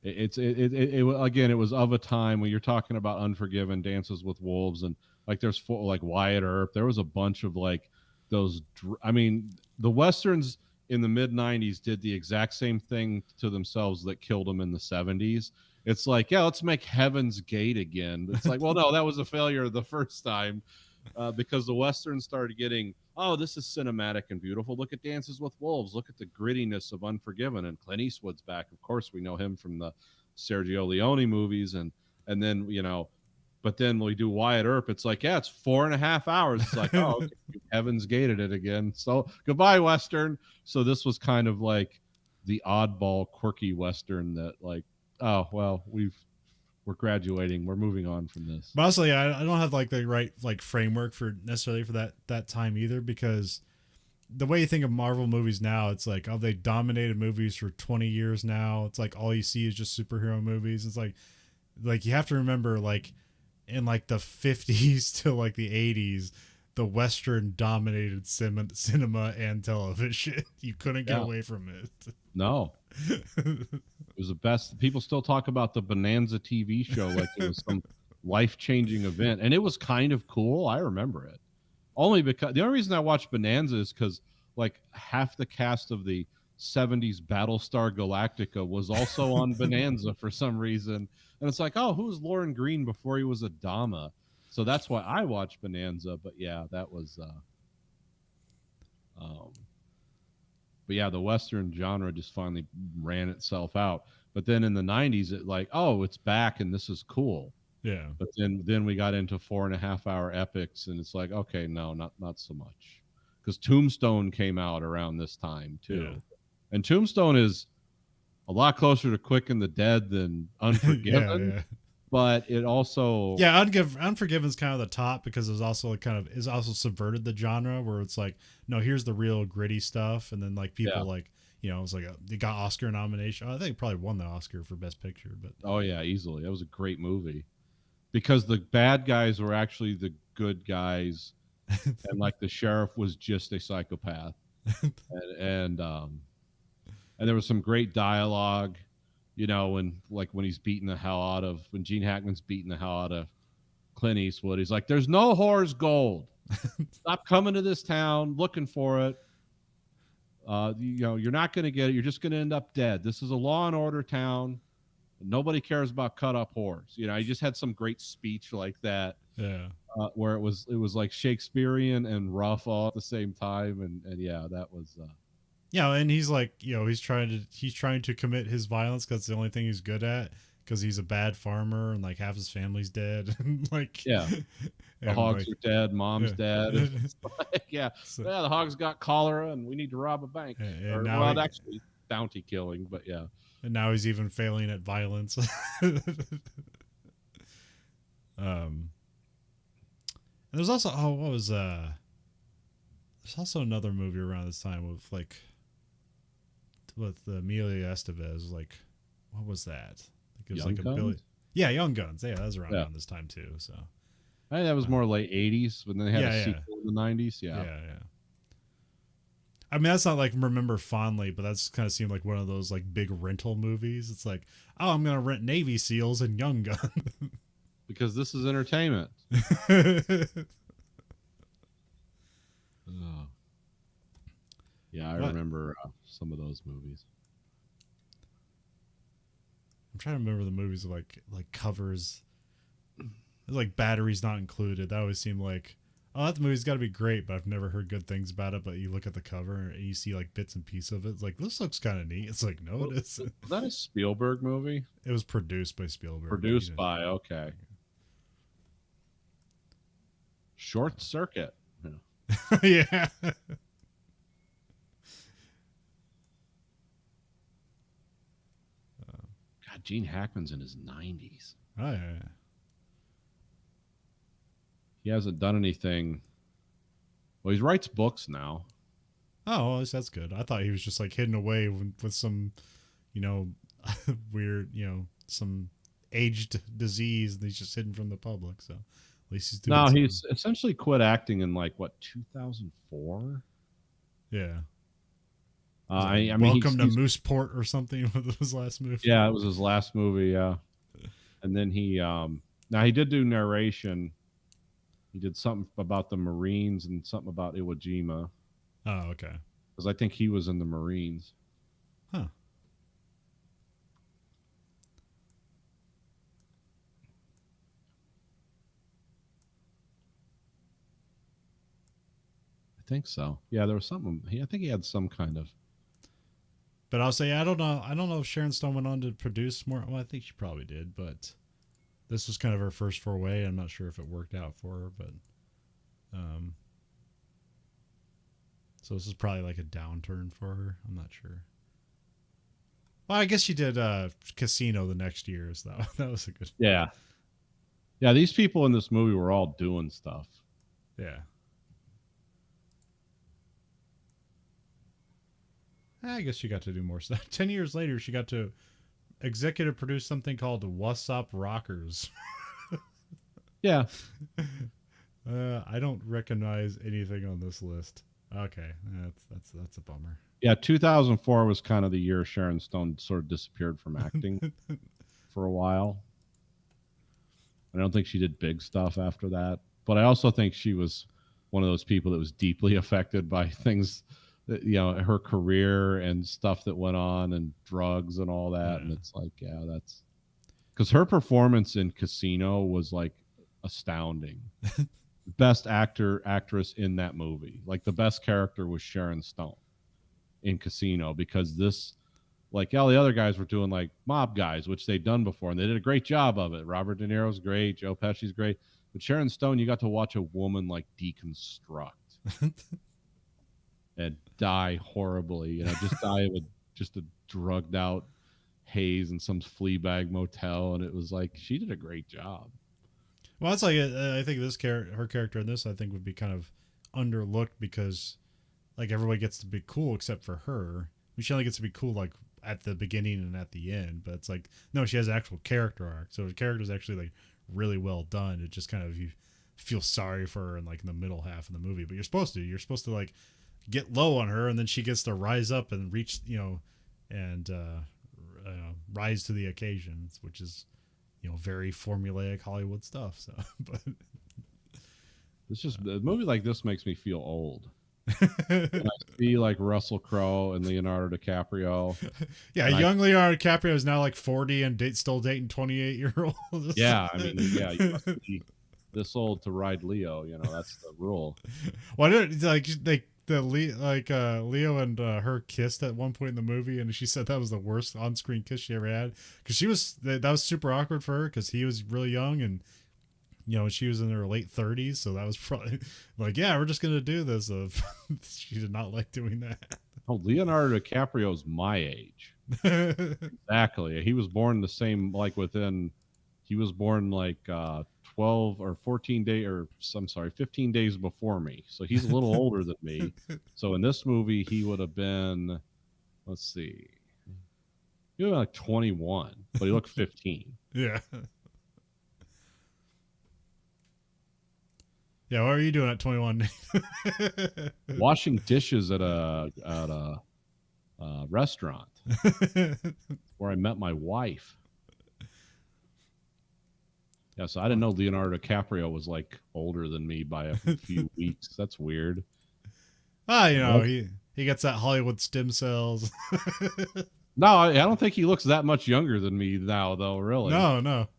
It again, it was of a time when you're talking about Unforgiven, Dances with Wolves, and like there's like Wyatt Earp. There was a bunch of like those. I mean, the westerns in the mid '90s did the exact same thing to themselves that killed them in the '70s. It's like, yeah, let's make Heaven's Gate again. It's like, well, no, that was a failure the first time because the westerns started getting, oh, this is cinematic and beautiful. Look at Dances with Wolves. Look at the grittiness of Unforgiven. And Clint Eastwood's back. Of course, we know him from the Sergio Leone movies. And And then, but then we do Wyatt Earp. It's like, yeah, it's 4.5 hours. It's like, oh, okay, you Heaven's Gated it again. So goodbye, Western. So this was kind of like the oddball, quirky Western that, like, oh, well, we're graduating. We're moving on from this. But honestly, I don't have like the right like framework for necessarily for that time either, because the way you think of Marvel movies now, it's like, oh, they dominated movies for 20 years now. It's like all you see is just superhero movies. It's like you have to remember, like in like the 50s to like the 80s, the Western dominated cinema and television. You couldn't get away from it. No. It was the best. People still talk about the Bonanza TV show like it was some life-changing event, and it was kind of cool. I remember it. Only because the only reason I watched Bonanza is because like half the cast of the 70s Battlestar Galactica was also on Bonanza for some reason. And it's like, oh, who's Lauren Green before he was a Dama? So that's why I watched Bonanza. But yeah, that was but yeah, the Western genre just finally ran itself out. But then in the 90s, it like, oh, it's back and this is cool. Yeah. But then we got into 4.5 hour epics, and it's like, okay, no, not so much. Because Tombstone came out around this time too. Yeah. And Tombstone is a lot closer to Quick and the Dead than Unforgiven. Yeah. But it also Unforgiven's kind of the top because it's also subverted the genre where it's like, no, here's the real gritty stuff, and then like people like, it's like it got Oscar nomination. I think it probably won the Oscar for Best Picture, but oh yeah, easily. That was a great movie because the bad guys were actually the good guys, and like the sheriff was just a psychopath, and there was some great dialogue. when he's beating the hell out of, when Gene Hackman's beating the hell out of Clint Eastwood, he's like, there's no whore's gold. Stop coming to this town looking for it. You're not going to get it. You're just going to end up dead. This is a law and order town. Nobody cares about cut up whores. He just had some great speech like that. Yeah. Where it was like Shakespearean and rough all at the same time. And yeah, that was, yeah, and he's like, he's trying to commit his violence because it's the only thing he's good at, because he's a bad farmer and like half his family's dead. Like, yeah, the hogs are dead, mom's dead. Like, so, the hogs got cholera and we need to rob a bank. And now actually bounty killing, but yeah. And now he's even failing at violence. And there's also there's also another movie around this time with Emilio Estevez. Like, what was that? It was Young like Guns? a Billy. Yeah, Young Guns. Yeah, that was around this time too. So I think that was more late 80s, when they had a sequel in the 90s. Yeah. I mean, that's not like remember fondly, but that's kind of seemed like one of those like big rental movies. It's like, oh, I'm gonna rent Navy SEALs and Young Guns because this is entertainment. Yeah, I remember some of those movies. I'm trying to remember the movies like covers, like Batteries Not Included. That always seemed like, oh, that movie's got to be great, but I've never heard good things about it. But you look at the cover and you see like bits and pieces of it. It's like, this looks kind of neat. It's like, no, it isn't. Was that a Spielberg movie? It was produced by Spielberg. Okay. Short Circuit. Yeah. God, Gene Hackman's in his 90s. Oh yeah. He hasn't done anything. Well, he writes books now. Oh, well, that's good. I thought he was just like hidden away with some, weird, some aged disease, and he's just hidden from the public. So at least he's doing. No, he's essentially quit acting in 2004. Yeah. I mean, Welcome to Mooseport or something was his last movie. Yeah, it was his last movie. Yeah, and then he did do narration. He did something about the Marines and something about Iwo Jima. Oh, okay. Because I think he was in the Marines. Huh. I think so. Yeah, there was something. I think he had some kind of. But I'll say I don't know if Sharon Stone went on to produce more. Well, I think she probably did, but this was kind of her first foray. I'm not sure if it worked out for her, but um, so this is probably like a downturn for her. I'm not sure. Well, I guess she did Casino the next year, so that was a good. Yeah. Yeah, these people in this movie were all doing stuff. Yeah. I guess she got to do more stuff. 10 years later, she got to executive produce something called What's Up Rockers. Yeah. I don't recognize anything on this list. Okay, that's a bummer. Yeah, 2004 was kind of the year Sharon Stone sort of disappeared from acting for a while. I don't think she did big stuff after that, but I also think she was one of those people that was deeply affected by things that, her career and stuff that went on and drugs and all that. Yeah. And it's like, yeah, that's because her performance in Casino was like astounding. Best actress in that movie. Like the best character was Sharon Stone in Casino, because this, like all the other guys were doing like mob guys, which they'd done before, and they did a great job of it. Robert De Niro's great, Joe Pesci's great, but Sharon Stone, you got to watch a woman like deconstruct and die horribly, just die of a drugged out haze in some flea bag motel, and it was like she did a great job. Well, that's like I think her character in this, I think, would be kind of underlooked because like everybody gets to be cool except for her. She only gets to be cool like at the beginning and at the end, but it's like no, she has an actual character arc. So the character is actually like really well done. It just kind of you feel sorry for her in like in the middle half of the movie, but you're supposed to like get low on her, and then she gets to rise up and reach and rise to the occasions, which is very formulaic Hollywood stuff. So, but it's just a movie like this makes me feel old. When I see like Russell Crowe and Leonardo DiCaprio. Yeah, young Leonardo DiCaprio is now like 40 and still dating 28-year-olds. Yeah, I mean, yeah, you must be this old to ride Leo. That's the rule. Why did Leo and her kissed at one point in the movie, and she said that was the worst on-screen kiss she ever had because that was super awkward for her because he was really young and she was in her late 30s, so that was probably like, yeah, we're just gonna do this. She did not like doing that. Oh, Leonardo DiCaprio's my age. Exactly. He was born the same, like he was born like 12 or 14 days, or I'm sorry, 15 days before me. So he's a little older than me. So in this movie, he would have been, let's see, he would have been like 21, but he looked 15. Yeah. Yeah, what are you doing at 21? Washing dishes at a restaurant where I met my wife. Yeah, so I didn't know Leonardo DiCaprio was like older than me by a few weeks. That's weird. He gets that Hollywood stem cells. No, I don't think he looks that much younger than me now, though. Really? No.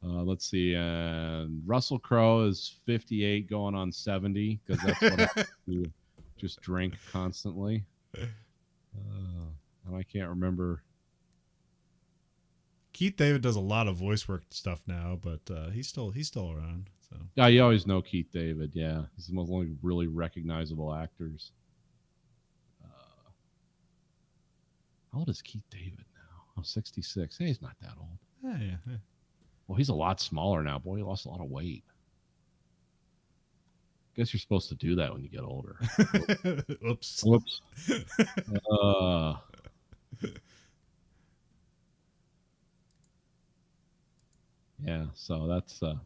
Let's see. And Russell Crowe is 58, going on 70, because that's what happens if you just drink constantly. And I can't remember. Keith David does a lot of voice work stuff now, but he's still around. So yeah, you always know Keith David. Yeah, he's the most only really recognizable actors. How old is Keith David now? Oh, 66. Hey, he's not that old. Yeah. Well, he's a lot smaller now. Boy, he lost a lot of weight. Guess you're supposed to do that when you get older. Oops. Whoops. Yeah, so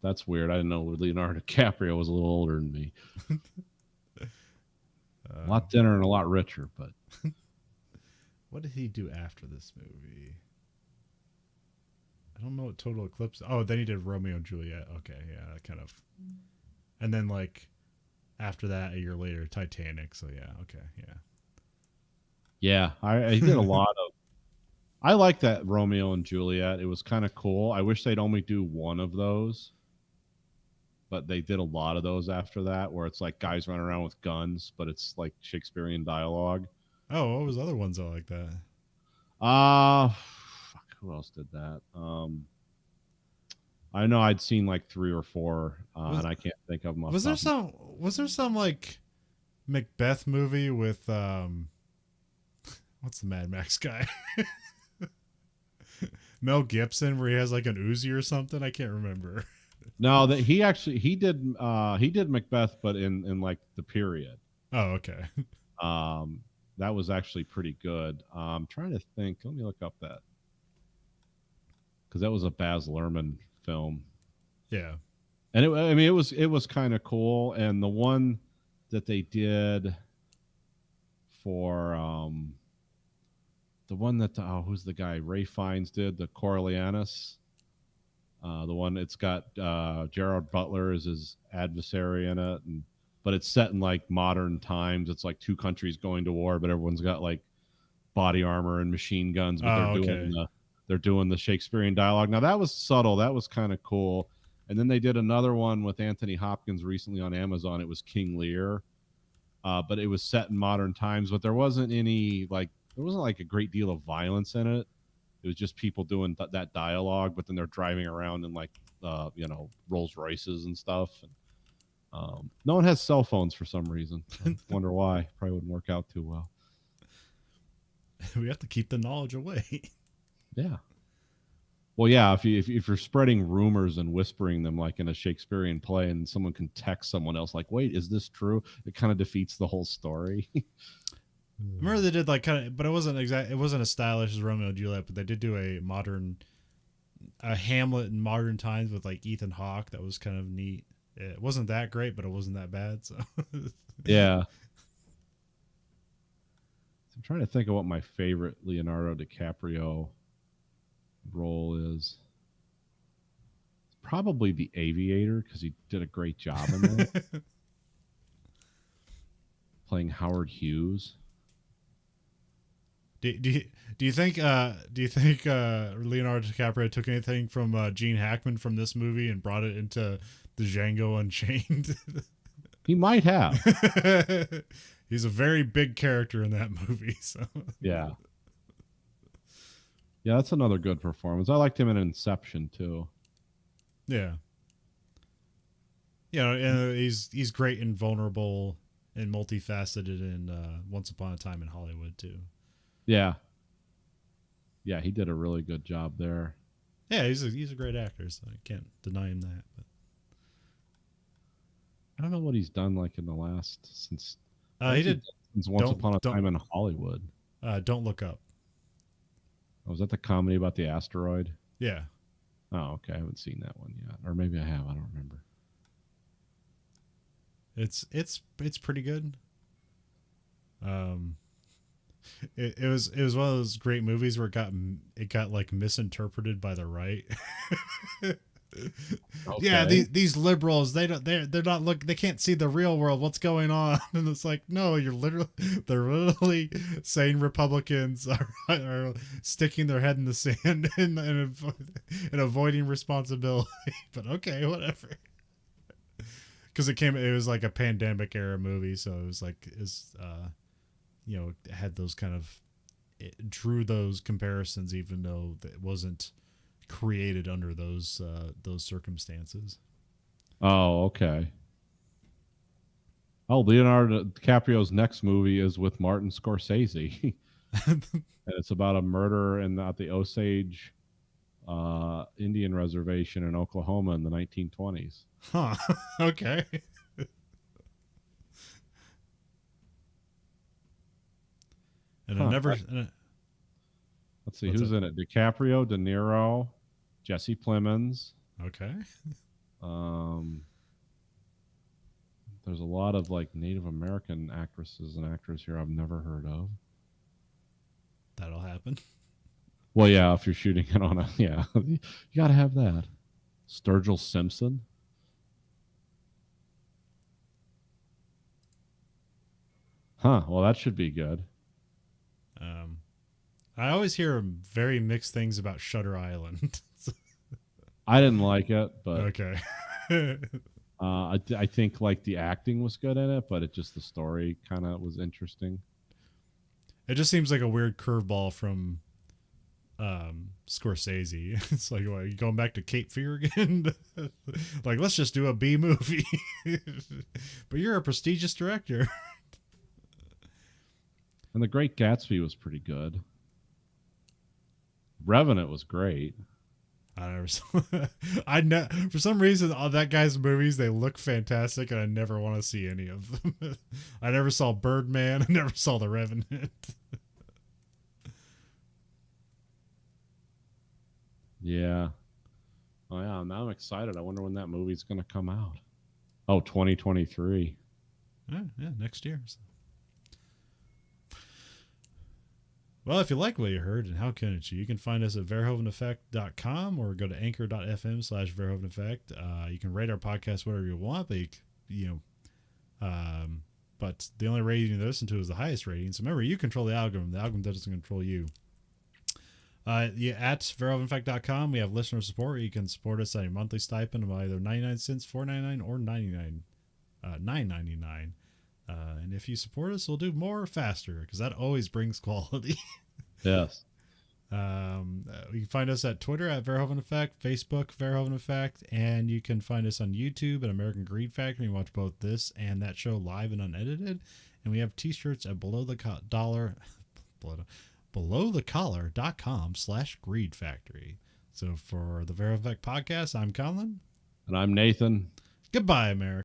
that's weird. I didn't know Leonardo DiCaprio was a little older than me. A lot thinner and a lot richer, but what did he do after this movie? I don't know what Total Eclipse. Oh, then he did Romeo and Juliet. Okay, yeah, that kind of. And then like after that, a year later, Titanic. So yeah, okay, yeah. Yeah, I did a lot of. I like that Romeo and Juliet. It was kind of cool. I wish they'd only do one of those, but they did a lot of those after that, where it's like guys running around with guns, but it's like Shakespearean dialogue. Oh, what was other ones that like that? Who else did that? I know I'd seen like three or four, Was and I can't think of them off was the there top of my. some was there some like Macbeth movie with what's the Mad Max guy? Mel Gibson where he has like an Uzi or something? I can't remember. No, that he did Macbeth, but in like the period. Oh, okay. Um, that was actually pretty good. I'm trying to think. Let me look up that because that was a Baz Luhrmann film, Yeah. and I mean, it was kind of cool. And the one that they did for the one that who's the guy Ray Fiennes did the Coriolanus. The one it's got Gerard Butler as his adversary in it, and but it's set in like modern times. It's like two countries going to war, but everyone's got like body armor and machine guns, but Oh, okay. they're doing the Shakespearean dialogue. Now that was subtle. That was kind of cool. And then they did another one with Anthony Hopkins recently on Amazon. It was King Lear, but it was set in modern times. But there wasn't like a great deal of violence in it. It was just people doing that dialogue, but then they're driving around in like Rolls Royces and stuff. And, no one has cell phones for some reason. I wonder why. Probably wouldn't work out too well. We have to keep the knowledge away. Yeah. Well, yeah. If you're spreading rumors and whispering them like in a Shakespearean play, and someone can text someone else like, "Wait, is this true?" It kind of defeats the whole story. I remember they did like kind of, but it wasn't exact. It wasn't as stylish as Romeo and Juliet, but they did do a Hamlet in modern times with like Ethan Hawke. That was kind of neat. It wasn't that great, but it wasn't that bad. So Yeah. I'm trying to think of what my favorite Leonardo DiCaprio role is. It's probably The Aviator because he did a great job in that, playing Howard Hughes. Do you think Leonardo DiCaprio took anything from Gene Hackman from this movie and brought it into the Django Unchained? He might have. He's a very big character in that movie. So Yeah. Yeah, that's another good performance. I liked him in Inception too. yeah, and he's great and vulnerable and multifaceted in Once Upon a Time in Hollywood too. Yeah. Yeah, he did a really good job there. Yeah, he's a great actor, so I can't deny him that. But I don't know what he's done like in the last he did since Once Upon a Time in Hollywood. Don't Look Up. Was that the comedy about the asteroid? Yeah. Oh, okay. I haven't seen that one yet, or maybe I have. I don't remember. It's pretty good. It was one of those great movies where it got like misinterpreted by the right. Okay. Yeah, these liberals, they're not they can't see the real world. What's going on? And it's like, no, they're literally saying Republicans are sticking their head in the sand and avoiding responsibility. But okay, whatever. Because it was like a pandemic era movie, so it was like it had those kind of, it drew those comparisons, even though it wasn't created under those circumstances. Oh, okay. Oh, Leonardo DiCaprio's next movie is with Martin Scorsese. And it's about a murder at the Osage Indian reservation in Oklahoma in the 1920s. Huh. Okay. And I never. Let's see who's in it. DiCaprio, De Niro, Jesse Plemons. Okay. There's a lot of like Native American actresses and actors here I've never heard of. That'll happen. Well, yeah, if you're shooting it on you got to have that. Sturgill Simpson. Huh. Well, that should be good. I always hear very mixed things about Shutter Island. I didn't like it, but okay. I think like the acting was good in it, but the story kind of was interesting. It just seems like a weird curveball from Scorsese. It's like, what, you going back to Cape Fear again? Like, let's just do a B movie. But you're a prestigious director. And The Great Gatsby was pretty good. Revenant was great. I never saw. For some reason, all that guy's movies, they look fantastic, and I never want to see any of them. I never saw Birdman. I never saw The Revenant. Yeah. Oh yeah, now I'm excited. I wonder when that movie's going to come out. Oh, 2023. Yeah, next year. So. Well, if you like what you heard, and how couldn't you? You can find us at verhoeveneffect.com or go to anchor.fm/verhoeveneffect. You can rate our podcast whatever you want, but but the only rating you listen to is the highest rating. So remember, you control the algorithm. The algorithm doesn't control you. At verhoeveneffect.com, we have listener support. You can support us at a monthly stipend of either 99 cents, $4.99, or $9.99. And if you support us, we'll do more faster, because that always brings quality. Yes. You can find us at Twitter at Verhoeven Effect, Facebook Verhoeven Effect, and you can find us on YouTube at American Greed Factory. You can watch both this and that show live and unedited. And we have t-shirts at belowthecollar.com/Greed Factory. So for the Verhoeven Effect podcast, I'm Colin. And I'm Nathan. Goodbye, America.